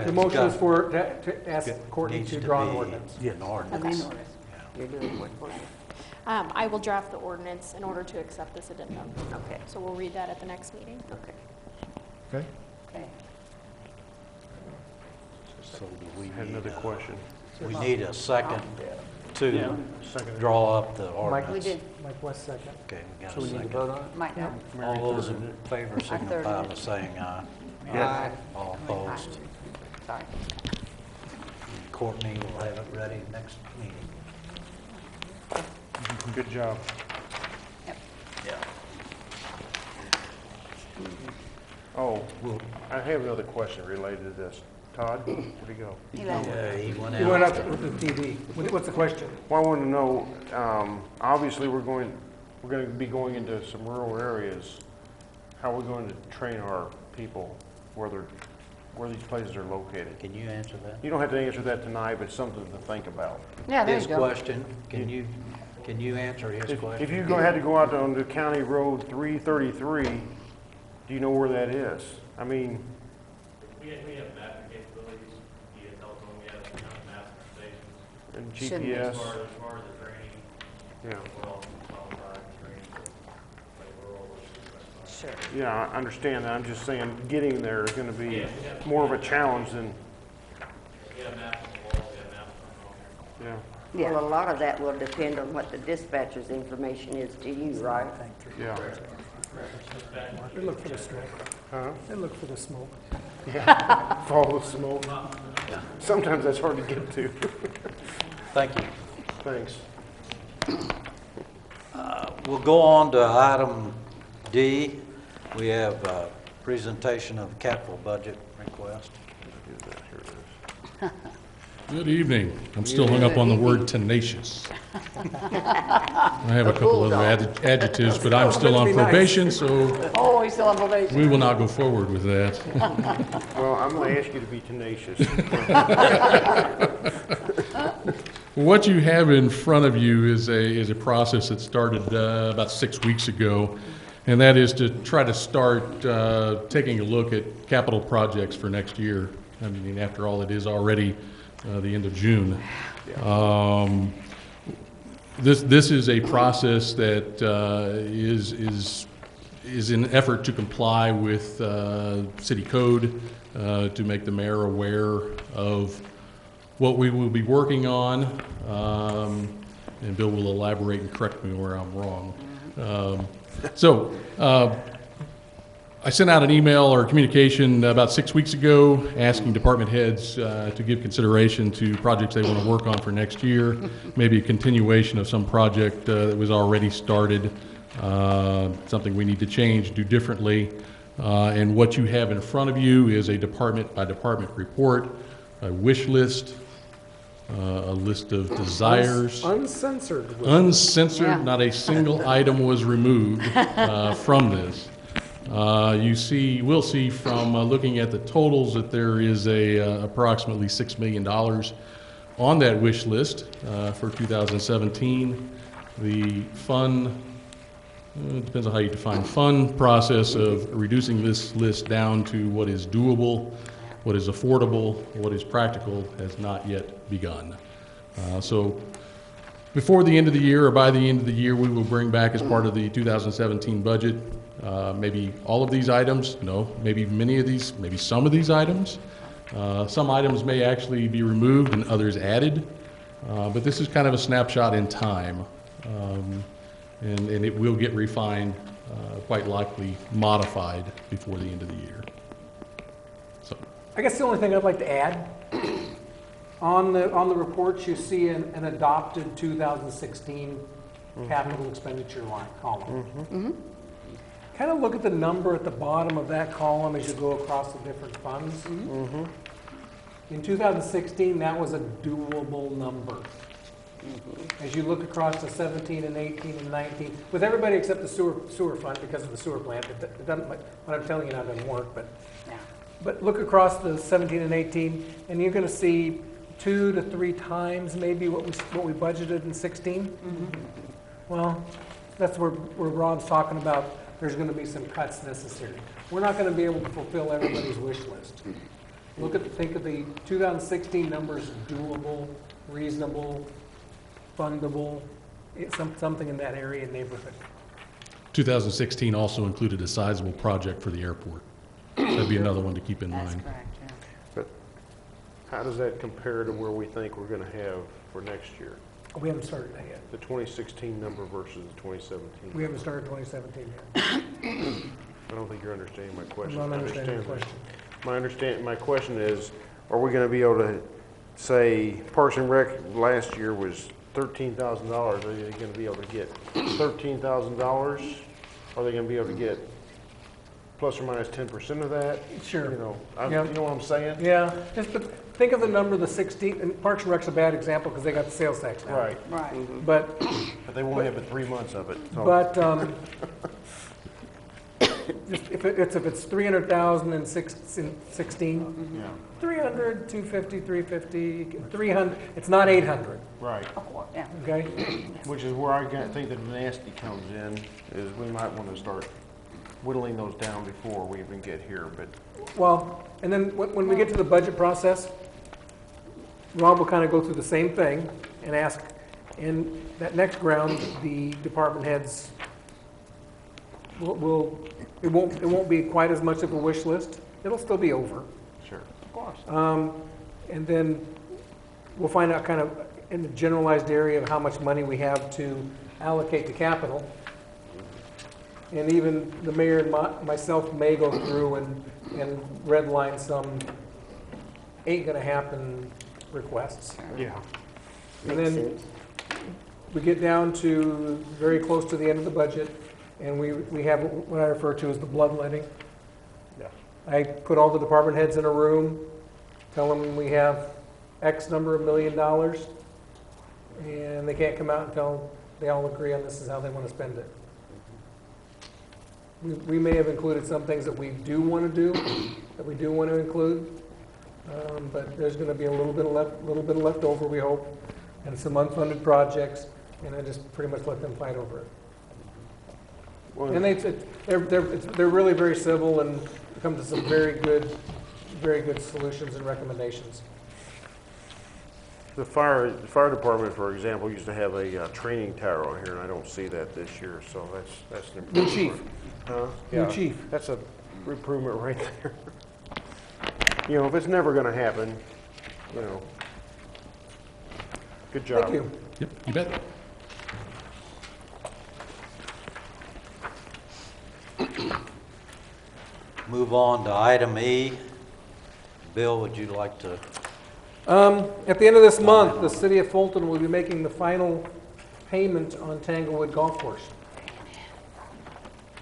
H: The motion is
A: got-
H: to ask Courtney
A: Needs
H: to
A: to
H: draw an
A: be
H: ordinance.
A: an ordinance.
F: You're doing what for?
P: I will draft the ordinance in order to accept this addendum.
F: Okay,
P: So we'll read that at the next meeting.
F: okay.
N: Okay.
O: Okay.
A: So do we
D: Had
A: need
D: another question.
A: we need a second to
D: Second.
A: draw up the
H: Mike,
A: ordinance.
O: We did.
H: Mike West, second.
A: Okay, we got
H: So
A: a
H: we need to
A: second.
H: vote on it?
O: Might not.
A: All those in favor signify by saying aye.
O: Aye.
A: All opposed.
O: Sorry.
A: Courtney will have it ready next meeting.
D: Good job.
O: Yep.
A: Yeah.
D: Oh, I have another question related to this. Todd, where'd he go?
O: He left.
A: Yeah, he went
H: You went
A: out.
H: up to the TV. What's the question?
D: Well, I want to know, obviously, we're going to be going into some rural areas. How are we going to train our people where these places are located?
A: Can you answer that?
D: You don't have to answer that tonight, but it's something to think about.
O: Yeah, there
A: His
O: you go.
A: question, can you answer his question?
D: If you had to go out on the County Road 333, do you know where that is? I mean,
Q: We have mapping capabilities via telephone, we have maps and stations.
D: and
O: Shouldn't be.
D: GPS.
Q: As far as the training,
D: Yeah.
Q: we're all qualified training, like we're all
O: Sure.
D: Yeah, I understand that. I'm just saying, getting there is going to be more of a challenge than,
Q: we have maps on the walls, we have maps on all here.
D: yeah.
F: Well, a lot of that will depend on what the dispatcher's information is to you, right?
D: Yeah.
H: They look for the smoke.
D: Huh?
H: They look for the smoke.
D: Yeah. Follow the smoke. Sometimes that's hard to get to.
A: Thank you.
D: Thanks.
A: We'll go on to item D. We have a presentation of capital budget request.
R: Good evening. I'm still hung up on the word tenacious. I have a couple other adjectives, but I'm still on probation, so
O: Oh, he's still on probation.
R: we will not go forward with that.
D: Well, I'm going to ask you to be tenacious.
R: What you have in front of you is a process that started about 6 weeks ago, and that is to try to start taking a look at capital projects for next year. I mean, after all, it is already the end of June. This is a process that is in an effort to comply with city code, to make the mayor aware of what we will be working on, and Bill will elaborate and correct me where I'm wrong. I sent out an email or communication about 6 weeks ago asking department heads to give consideration to projects they want to work on for next year, maybe a continuation of some project that was already started, something we need to change, do differently. And what you have in front of you is a department by department report, a wish list, a list of desires.
H: Uncensored.
R: Uncensored,
O: Yeah.
R: not a single item was removed from this. We'll see from looking at the totals that there is approximately $6 million on that wish list for 2017. The fun, depends on how you define fun, process of reducing this list down to what is doable, what is affordable, what is practical has not yet begun. So before the end of the year or by the end of the year, we will bring back as part of the 2017 budget maybe all of these items, no, maybe many of these, maybe some of these items. Some items may actually be removed and others added, but this is kind of a snapshot in time, and it will get refined, quite likely modified before the end of the year. So,
H: I guess the only thing I'd like to add, on the reports, you see an adopted 2016 capital expenditure line column. Kind of look at the number at the bottom of that column as you go across the different funds. In 2016, that was a doable number. As you look across to 17 and 18 and 19, with everybody except the sewer fund because of the sewer plant, it doesn't, what I'm telling you now doesn't work, but look across the 17 and 18, and you're going to see 2 to 3 times maybe what we budgeted in 16. Well, that's where Rob's talking about. There's going to be some cuts necessary. We're not going to be able to fulfill everybody's wish list. Think of the 2016 numbers, doable, reasonable, fundable, something in that area neighborhood.
R: 2016 also included a sizable project for the airport. That'd be another one to keep in mind.
O: That's correct, yeah.
D: But how does that compare to where we think we're gonna have for next year?
H: We haven't started that yet.
D: The 2016 number versus the 2017?
H: We haven't started 2017 yet.
D: I don't think you're understanding my question.
H: I'm not
D: I
H: understanding the
D: understand. My question is, are we gonna be able to say Parks and Rec last year was $13,000, are they gonna be able to get $13,000? Are they gonna be able to get plus or minus 10% of that?
H: Sure.
D: You know,
H: Yeah.
D: you know what I'm saying?
H: Yeah, just think of the number, the 16, and Parks and Rec's a bad example because they got the sales tax now.
D: Right.
O: Right.
H: But,
D: But they won't have but 3 months of it. so-
H: but, if it's 300,000 in 16,
D: Yeah,
H: 300, 250, 350, 300, it's not 800,
D: right.
O: Yeah.
H: okay?
D: Which is where I think the nasty comes in, is we might want to start whittling those down before we even get here, but
H: Well, and then when we get to the budget process, Rob will kind of go through the same thing and ask, in that next round, the department heads it won't be quite as much of a wish list. It'll still be over.
D: sure.
O: Of course.
H: And then we'll find out kind of in the generalized area of how much money we have to allocate to capital. And even the mayor and myself may go through and redline some ain't gonna happen requests.
D: Yeah.
H: And then we get down to very close to the end of the budget, and we have what I refer to as the bloodletting.
D: Yeah.
H: I put all the department heads in a room, tell them we have X number of $1 million, and they can't come out until they all agree on this is how they want to spend it. We may have included some things that we do want to do, that we do want to include, but there's going to be a little bit of left over, we hope, and some unfunded projects, and I just pretty much let them fight over it.
D: Well,
H: And they're really very civil and come to some very good solutions and recommendations.
D: the fire department, for example, used to have a training tower on here, and I don't see that this year, so that's an
H: New
D: improvement.
H: chief.
D: Huh?
H: New
D: Yeah,
H: chief.
D: That's a improvement right there. You know, if it's never gonna happen, you know. Good job.
H: Thank you.
R: Yep, you bet.
A: Move on to item E. Bill, would you like to?
H: At the end of this month, the city of Fulton will be making the final payment on Tanglewood Golf Course.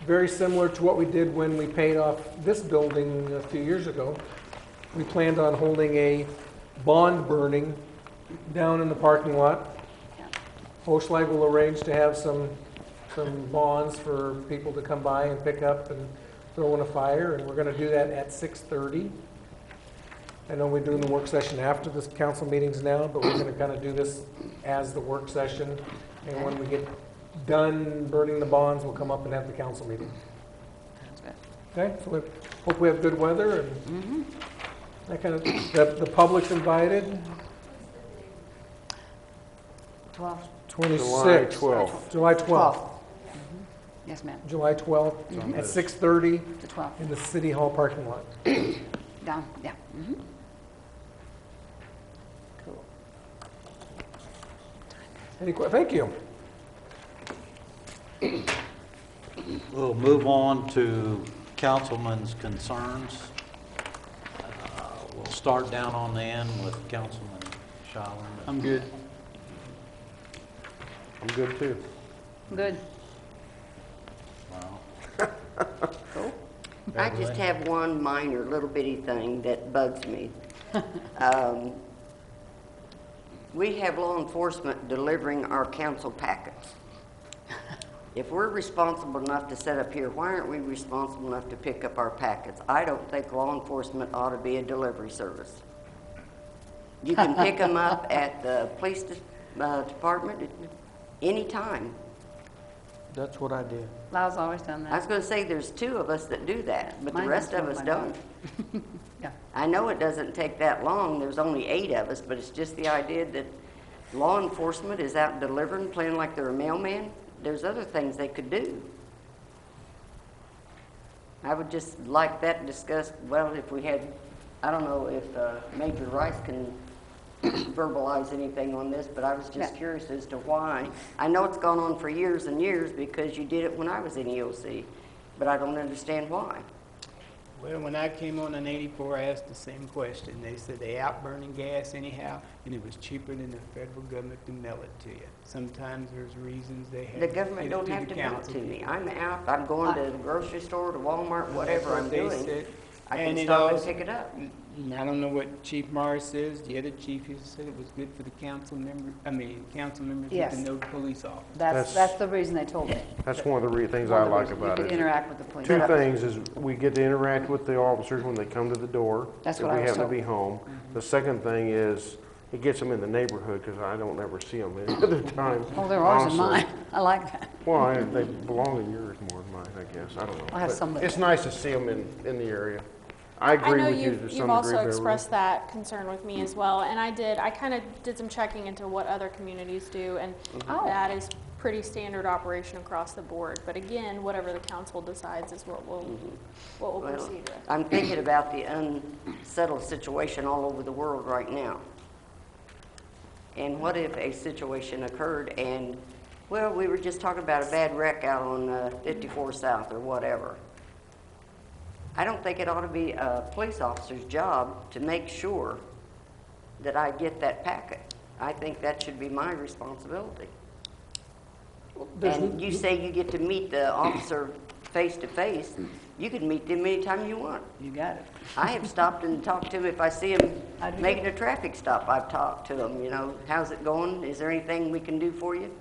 H: Very similar to what we did when we paid off this building a few years ago. We planned on holding a bond burning down in the parking lot.
O: Yeah.
H: Hochlag will arrange to have some bonds for people to come by and pick up and throw in a fire, and we're gonna do that at 6:30. I know we're doing the work session after the council meetings now, but we're gonna kinda do this as the work session. And when we get done burning the bonds, we'll come up and have the council meeting.
O: Sounds good.
H: Okay, so we hope we have good weather and that kind of, the public's invited.
O: 12th.
H: 26th. July 12th.
O: Yes, ma'am.
H: July 12th at 6:30
O: The 12th.
H: in the City Hall parking lot.
O: Down, yeah. Cool.
H: Thank you.
A: We'll move on to councilman's concerns. We'll start down on the end with Councilman Shyland.
J: I'm good.
D: I'm good too.
O: Good.
A: Wow.
F: I just have one minor little bitty thing that bugs me. We have law enforcement delivering our council packets. If we're responsible enough to set up here, why aren't we responsible enough to pick up our packets? I don't think law enforcement ought to be a delivery service. You can pick them up at the police department anytime.
G: That's what I do.
O: Lyle's always done
F: I was
O: that.
F: going to say, there's 2 of us that do that, but the
O: Mine
F: rest
O: does
F: of
O: with
F: us
O: my
F: don't.
O: dog. Yeah.
F: I know it doesn't take that long, there's only 8 of us, but it's just the idea that law enforcement is out delivering, playing like they're a mailman. There's other things they could do. I would just like that discussed, well, if we had, I don't know if Major Rice can verbalize anything on this, but I was just
O: Yeah.
F: curious as to why. I know it's gone on for years and years because you did it when I was in EOC, but I don't understand why.
S: Well, when I came on in '84, I asked the same question. They said they out burning gas anyhow, and it was cheaper than the federal government to mail it to you. Sometimes there's reasons they have
F: The
S: to
F: government
S: get it
F: don't
S: to
F: have
S: the
F: to mail it
S: council
F: to me.
S: people.
F: I'm out, I'm going to the grocery store, to Walmart, whatever
S: That's
F: I'm
S: what they
F: doing.
S: said.
F: I
S: And
F: can
S: it
F: stop and
S: also-
F: pick it up.
S: I don't know what Chief Morris says. The other chief, he said it was good for the council members to
O: Yes.
S: know the police officer.
O: That's the reason they told me.
D: That's one of the things
O: One
D: I
O: of the
D: like
O: reasons
D: about
O: You
D: it.
O: could interact with the police.
D: 2 things is we get to interact with the officers when they come to the door.
O: That's
D: if
O: what I
D: we
O: was
D: happen to
O: told.
D: be home. The second thing is it gets them in the neighborhood because I don't ever see them any other time.
O: Oh, they're always in
D: honestly.
O: mine. I like that.
D: Well, they belong in yours more than mine, I guess. I don't know.
O: I have
D: But
O: some that
D: it's
O: don't.
D: nice to see them in the area. I
P: I
D: agree
P: know
D: with you to
P: you've
D: some
P: also
D: degree, Beverly.
P: expressed that concern with me as well, and I kind of did some checking into what other communities do, and
O: Oh.
P: that is pretty standard operation across the board. But again, whatever the council decides is what we'll
F: Well,
P: proceed with.
F: I'm thinking about the unsettled situation all over the world right now. And what if a situation occurred and, well, we were just talking about a bad wreck out on 54 South or whatever. I don't think it ought to be a police officer's job to make sure that I get that packet. I think that should be my responsibility. And you say you get to meet the officer face to face, you can meet them anytime you want.
O: You got it.
F: I have stopped and talked to him. If I see him
O: I do.
F: making a traffic stop, I've talked to him, you know, how's it going? Is there anything we can do for you?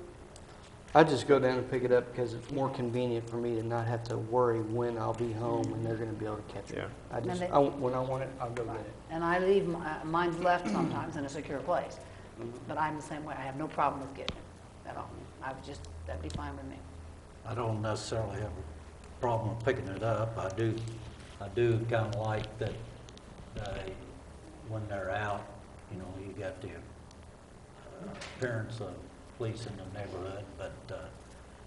G: I just go down and pick it up because it's more convenient for me to not have to worry when I'll be home and they're going to be able to catch me.
D: Yeah.
G: I just,
O: they-
G: when I want it, I'll go get it.
O: And I leave, mine's left sometimes in a secure place. But I'm the same way. I have no problem with getting it at all. That'd be fine with me.
A: I don't necessarily have a problem with picking it up. I do kind of like that when they're out, you know, you got the appearance of police in the neighborhood, but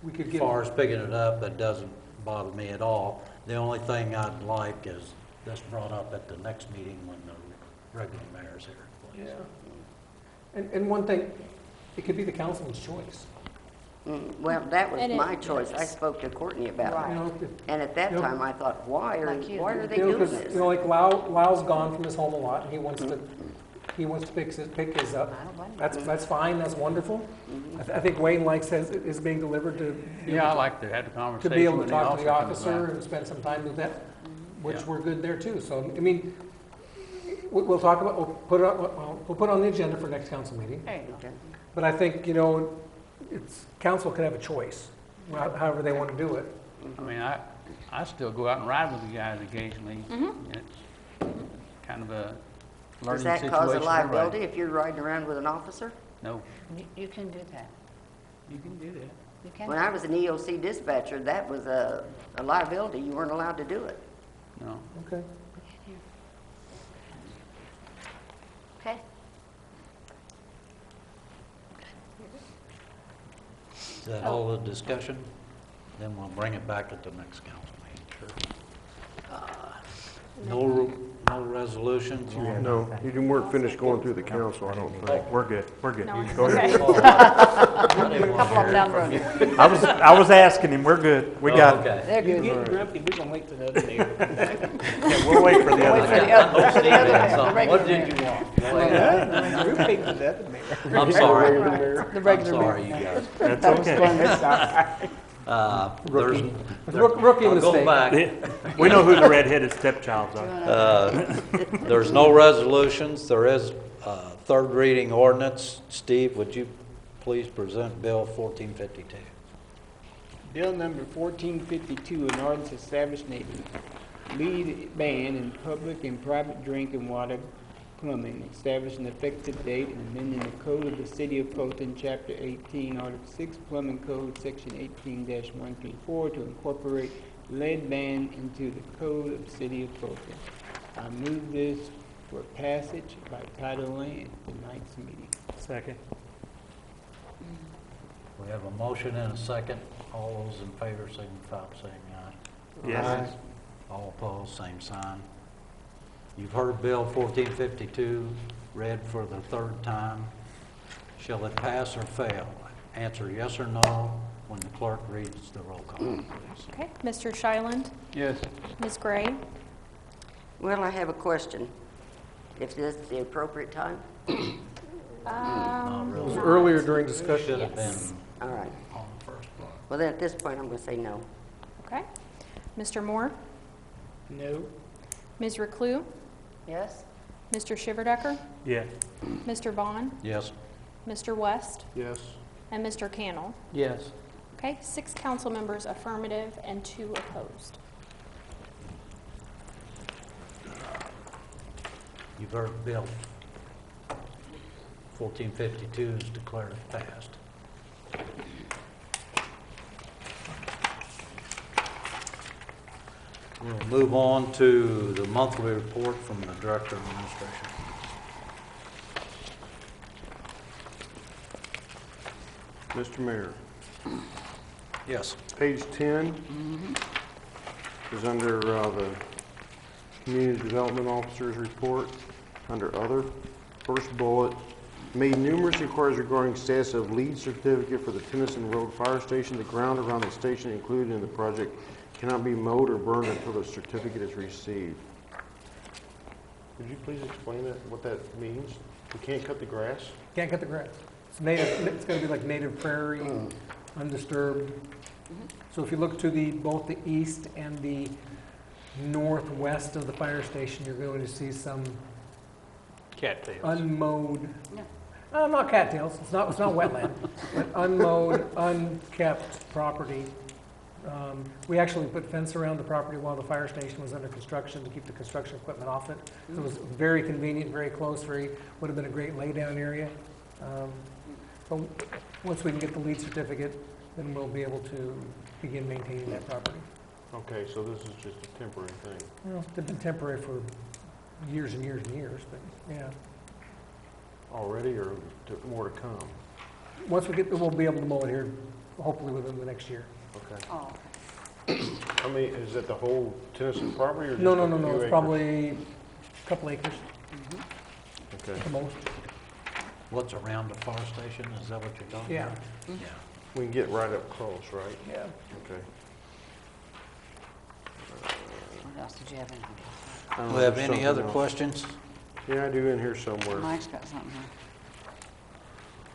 H: We could
A: as
H: get,
A: far as picking it up, it doesn't bother me at all. The only thing I'd like is this brought up at the next meeting when the regular mayor's here, please.
H: yeah. And one thing, it could be the councilman's choice.
F: Well, that was
P: And it-
F: my choice. I spoke to Courtney about
O: Right.
H: You
F: it.
H: know,
F: And at that
H: Yep.
F: time, I thought, why are
O: Like you.
F: they
H: you know,
F: doing
H: 'cause,
F: this?
H: you know, like Lyle's gone from his home a lot, and he wants to pick his up.
O: I don't blame you.
H: That's fine, that's wonderful. I think Wayne likes is being delivered to.
J: Yeah, I like to have the
H: To
J: conversation
H: be able to
J: when the
H: talk to the
J: officer comes
H: officer
J: by.
H: and spend some time with that, which
J: Yeah.
H: we're good there too. So, I mean, we'll talk about, we'll put it on the agenda for next council meeting.
O: There you go.
H: But I think, it's, council could have a choice, however they want to do it.
J: I mean, I still go out and ride with the guys occasionally. It's kind of a learning
F: Does that
J: situation
F: cause a
J: for
F: liability
J: everybody.
F: if you're riding around with an officer?
J: No.
O: You can do that.
J: You can do that.
O: You can.
F: When I was an EOC dispatcher, that was a liability. You weren't allowed to do it.
J: No.
H: Okay.
O: Okay.
A: Is that all the discussion? Then we'll bring it back at the next council meeting. Sure. No resolutions?
D: No, you weren't finished going through the council, I don't think.
I: We're good, we're good.
P: No.
I: Go ahead.
O: Couple of them down the road.
I: I was asking him, we're good, we got it.
A: Okay.
O: They're
S: You're
O: good.
S: getting grumpy, we're gonna wait for the other mayor.
I: Yeah, we'll wait for the
O: Wait
I: other.
O: for the other, the other mayor, the
A: What
O: regular
A: did
O: mayor.
A: you want?
S: We're waiting for the other mayor.
A: I'm sorry.
O: The
A: I'm
O: regular
A: sorry,
O: mayor.
A: you guys.
I: That's okay.
S: That's all right.
A: There's,
H: Rookie
A: I'll go
H: mistake.
A: back.
I: We know who the redheaded stepchilds are.
A: There's no resolutions. There is third reading ordinance. Steve, would you please present Bill 1452?
S: Bill number 1452, an ordinance establishing a lead ban in public and private drinking water plumbing, establishing an effective date and amending the code of the city of Fulton, chapter 18, article 6, plumbing code, section 18-134, to incorporate lead ban into the code of the city of Fulton. I move this for passage by title only at tonight's meeting.
I: Second.
A: We have a motion and a second. All those in favor signify by saying aye.
I: Yes.
A: All opposed, same sign. You've heard Bill 1452 read for the third time. Shall it pass or fail? Answer yes or no when the clerk reads the roll call, please.
P: Okay, Mr. Shyland,
G: Yes.
P: Ms. Gray,
F: Well, I have a question. If this is the appropriate time?
A: Not
H: It was
A: really.
H: earlier during discussion.
A: Should have
P: Yes.
A: been
F: All right.
A: on the first part.
F: Well, then at this point, I'm going to say no.
P: okay. Mr. Moore,
S: No?
P: Ms. Reclus,
O: Yes?
P: Mr. Shiverdecker,
I: Yes.
P: Mr. Vaughn,
A: Yes.
P: Mr. West,
D: Yes.
P: and Mr. Cannell.
G: Yes.
P: Okay, 6 council members affirmative and 2 opposed.
A: You've heard Bill 1452 is declared passed. We'll move on to the monthly report from the Director of Administration.
D: Mr. Mayor,
A: Yes.
D: page 10 is under the Community Development Officer's report, under other. First bullet, made numerous inquiries regarding status of lead certificate for the Tennyson Road Fire Station. The ground around the station included in the project cannot be mowed or burned until the certificate is received. Could you please explain that, what that means? We can't cut the grass?
H: Can't cut the grass. It's native, it's gonna be like native prairie, undisturbed. So if you look to both the east and the northwest of the fire station, you're going to see some
I: Cattails.
H: unmowed, not cattails, it's not wetland, but unmowed, unkept property. We actually put fence around the property while the fire station was under construction to keep the construction equipment off it. So it was very convenient, very close, would have been a great laydown area. But once we can get the lead certificate, then we'll be able to begin maintaining that property.
D: Okay, so this is just a temporary thing.
H: Well, it's been temporary for years and years and years, but yeah.
D: Already, or more to come?
H: Once we get, we'll be able to mow it here, hopefully within the next year.
D: Okay.
O: Oh,
D: I mean, is that the whole Tennyson property, or just
H: No,
D: a
H: no,
D: few
H: it's
D: acres?
H: probably a couple acres
D: Okay.
H: at the most.
A: What's around the fire station? Is that what you're talking
H: Yeah.
A: about? Yeah.
D: We can get right up close, right?
H: Yeah.
D: Okay.
O: what else did you have in here?
D: I don't
A: Do
D: know,
A: we have
D: there's
A: any
D: something
A: other
D: else.
A: questions?
D: Yeah, I do in here somewhere.
O: Mike's got something here.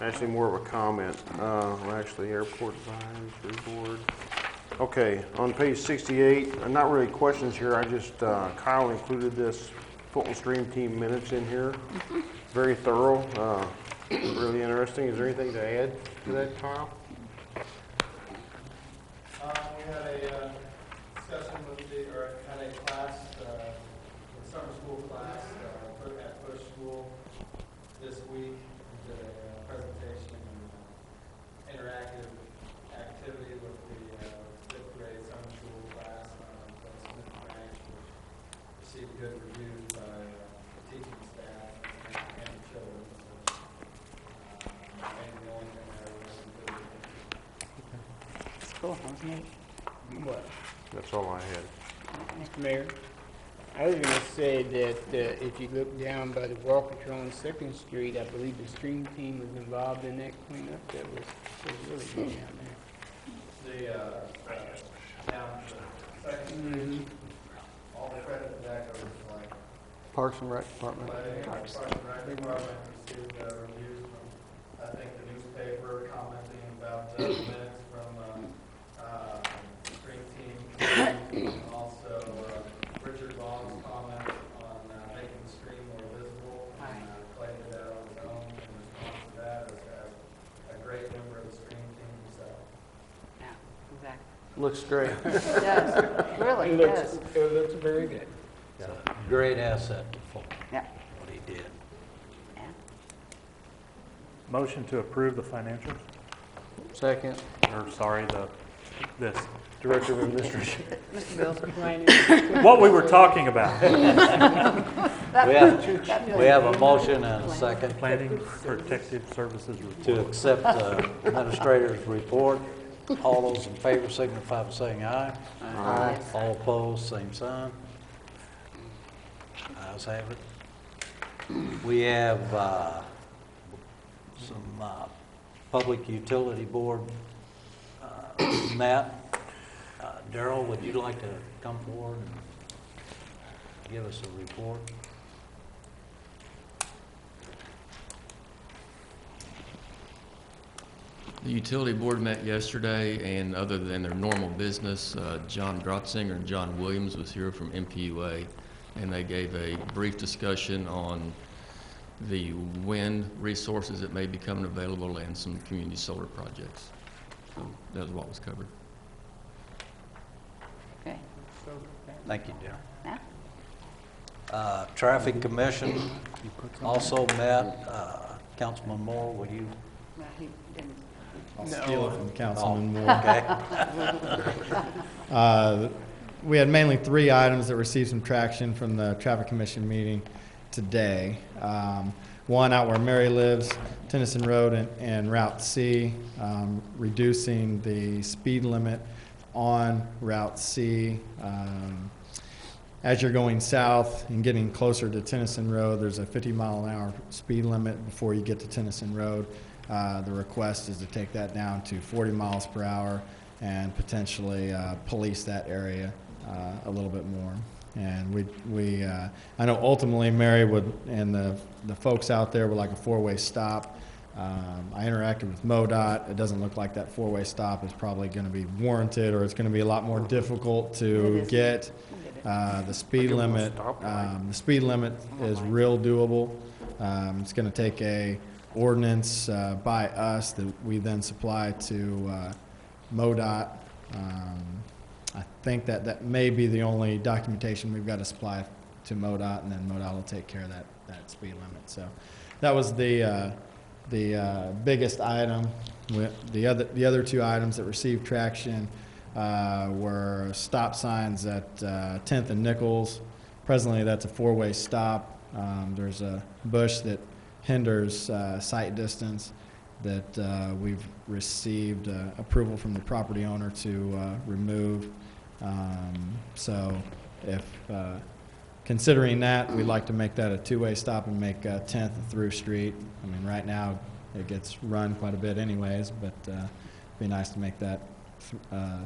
D: Actually, more of a comment. Well, actually, airport advisory board. Okay, on page 68, not really questions here, I just, Kyle included this Fulton Stream Team minutes in here. Very thorough, really interesting. Is there anything to add to that, Kyle?
C: We had a discussion with had a class, a summer school class, at Bush School this week. We did a presentation and interactive activity with the fifth grade summer school class on the Smith branch, which received good reviews by the teaching staff and the children. So, maybe the only thing I wasn't good.
O: That's cool, that was neat.
S: What?
D: That's all I had.
S: Mr. Mayor, I was gonna say that if you look down by the Walker on Second Street, I believe the stream team was involved in that cleanup. That was really good down there.
C: Down to Second Street, all the credit to that goes to like
G: Parks and Rec Department.
C: Parks and Rec Department received reviews from, I think, the newspaper commenting about the minutes from the stream team, and also Richard Vaughn's comments on making the stream more visible. And Clay did that on his own in response to that as a great member of the stream team himself.
O: Yeah, exactly.
G: Looks great.
O: It does, really does.
S: It looks very good.
A: It's a great asset to Fulton,
O: Yeah.
A: what he did.
O: Yeah.
I: Motion to approve the financials,
G: Second.
I: or sorry, this.
D: Director of Administration.
O: Mr. Bill's complaining.
I: What we were talking about.
A: We have a motion and a second
I: Planning Protective Services report.
A: to accept the administrator's report. All those in favor signify by saying aye.
G: Aye.
A: All opposed, same sign. Ayes have it. We have some Public Utility Board met. Darrell, would you like to come forward and give us a report?
T: The utility board met yesterday, and other than their normal business, John Grotzinger and John Williams was here from MPUA, and they gave a brief discussion on the wind resources that may be coming available and some community solar projects. So that was what was covered.
O: Okay.
A: Thank you, Darrell.
O: Yeah.
A: Traffic Commission also met. Councilman Moore, would you?
O: Well, he didn't.
C: I'll steal it from Councilman Moore.
A: Okay.
C: We had mainly 3 items that received some traction from the Traffic Commission meeting today. One out where Mary lives, Tennyson Road and Route C, reducing the speed limit on Route C. As you're going south and getting closer to Tennyson Road, there's a 50-mile-an-hour speed limit before you get to Tennyson Road. The request is to take that down to 40 miles per hour and potentially police that area a little bit more. And I know ultimately Mary would, and the folks out there would like a 4-way stop. I interacted with MoDOT. It doesn't look like that 4-way stop is probably going to be warranted, or it's going to be a lot more difficult to get. The speed limit, is real doable. It's going to take a ordinance by us that we then supply to MoDOT. I think that may be the only documentation we've got to supply to MoDOT, and then MoDOT will take care of that speed limit. So that was the biggest item. The other 2 items that received traction were stop signs at 10th and Nichols. Presently, that's a 4-way stop. There's a bush that hinders sight distance that we've received approval from the property owner to remove. So if considering that, we'd like to make that a 2-way stop and make 10th a through street. I mean, right now it gets run quite a bit anyways, but it'd be nice to make that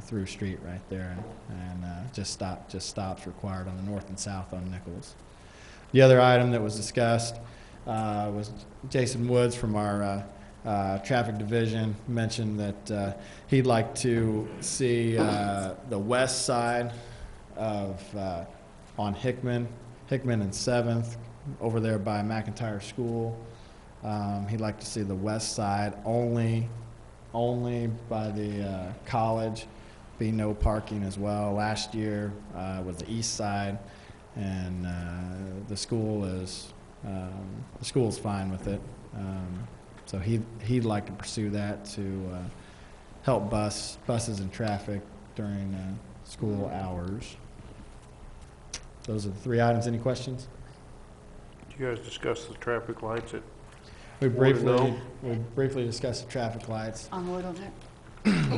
C: through street right there, and just stops required on the north and south on Nichols. The other item that was discussed was Jason Woods from our traffic division mentioned that he'd like to see the west side of on Hickman
U: Hickman and 7th over there by McIntyre School. He'd like to see the west side only by the college be no parking as well. Last year was the east side, and the school is fine with it. So he'd like to pursue that to help buses and traffic during school hours. Those are the 3 items. Any questions?
D: Did you guys discuss the traffic lights at
U: We
D: Wardenville?
U: briefly discussed the traffic lights.
O: On Woodland?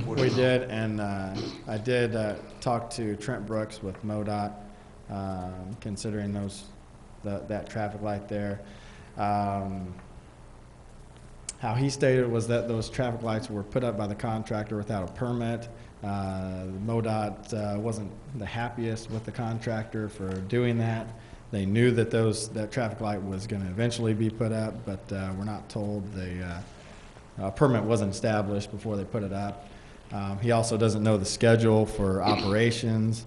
U: We did, and I did talk to Trent Brooks with MoDOT, considering that traffic light there. How he stated was that those traffic lights were put up by the contractor without a permit. MoDOT wasn't the happiest with the contractor for doing that. They knew that that traffic light was going to eventually be put up, but we're not told the permit wasn't established before they put it up. He also doesn't know the schedule for operations.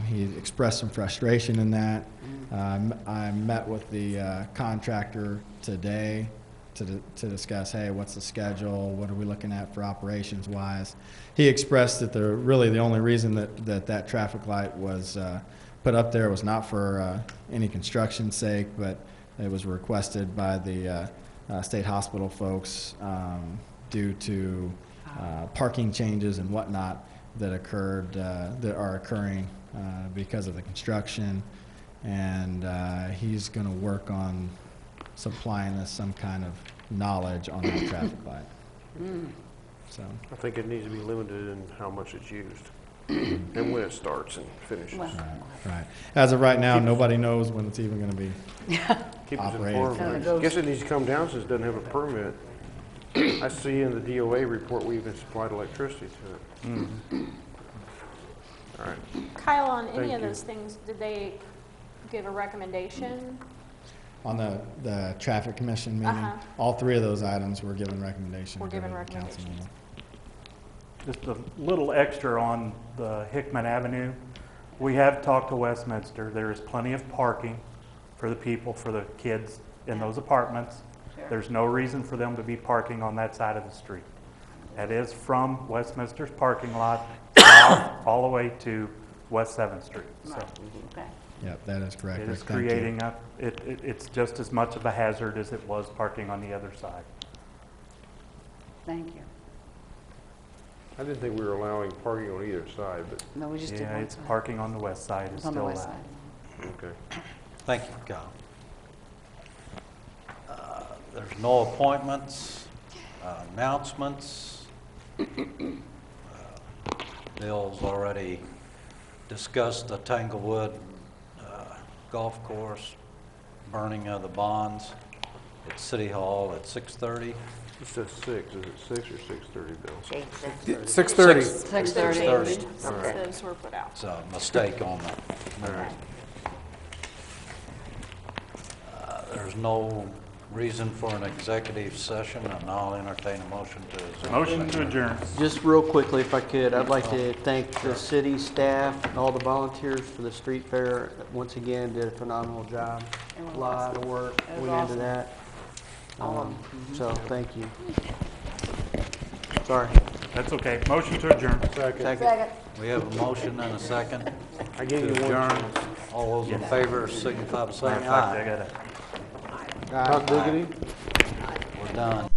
U: He expressed some frustration in that. I met with the contractor today to discuss, hey, what's the schedule? What are we looking at for operations wise? He expressed that really the only reason that traffic light was put up there was not for any construction sake, but it was requested by the state hospital folks due to parking changes and whatnot that are occurring because of the construction. And he's going to work on supplying us some kind of knowledge on that traffic light. So
D: I think it needs to be limited in how much it's used and when it starts and finishes.
U: Right. As of right now, nobody knows when it's even going to be
D: Keep us
U: operated.
D: informed. I guess it needs to come down since it doesn't have a permit. I see in the DOA report we even supplied electricity to it. All right.
P: Kyle, on any
D: Thank
P: of
D: you.
P: those things, did they give a recommendation?
U: On the traffic commission meeting, all 3 of those items were given recommendations.
P: Were given
U: during the council
P: recommendations.
I: Just a little extra on the Hickman Avenue. We have talked to Westminster. There is plenty of parking for the people, for the kids in those apartments. There's no reason for them to be parking on that side of the street. That is from Westminster's parking lot south all the way to West 7th Street. So
O: Okay.
U: Yep, that is correct.
I: it
U: Rick.
I: is
U: Thank you.
I: creating it's just as much of a hazard as it was parking on the other side.
O: Thank you.
D: I didn't think we were allowing parking on either side, but
O: No, we just did
I: Yeah,
O: one
I: it's
O: side.
I: parking on the west side is
O: It's on the
I: still
O: west
I: allowed.
O: side.
D: okay.
A: Thank you, Kyle. There's no appointments, announcements. Bill's already discussed the Tanglewood golf course, burning of the bonds at City Hall at 6:30.
D: It says 6. Is it 6 or 6:30, Bill?
H: 6:30.
P: 6:30.
A: 6:30.
P: Substantives were put out.
A: It's a mistake on the minutes. There's no reason for an executive session, and I'll entertain a motion to adjourn.
I: Motion to adjourn.
G: Just real quickly, if I could, I'd like to thank the city staff and all the volunteers for the street fair. Once again, did a phenomenal job. A lot of work
O: It was
G: went into
O: awesome.
G: that.
O: All of them.
G: So, thank you. Sorry.
I: That's okay. Motion to adjourn.
G: Second.
A: We have a motion and a second
D: I gave
A: to
D: you one.
A: adjourn. All those in favor signify by saying
I: Matter of fact,
A: aye.
I: I gotta
D: Hot diggity?
A: We're done.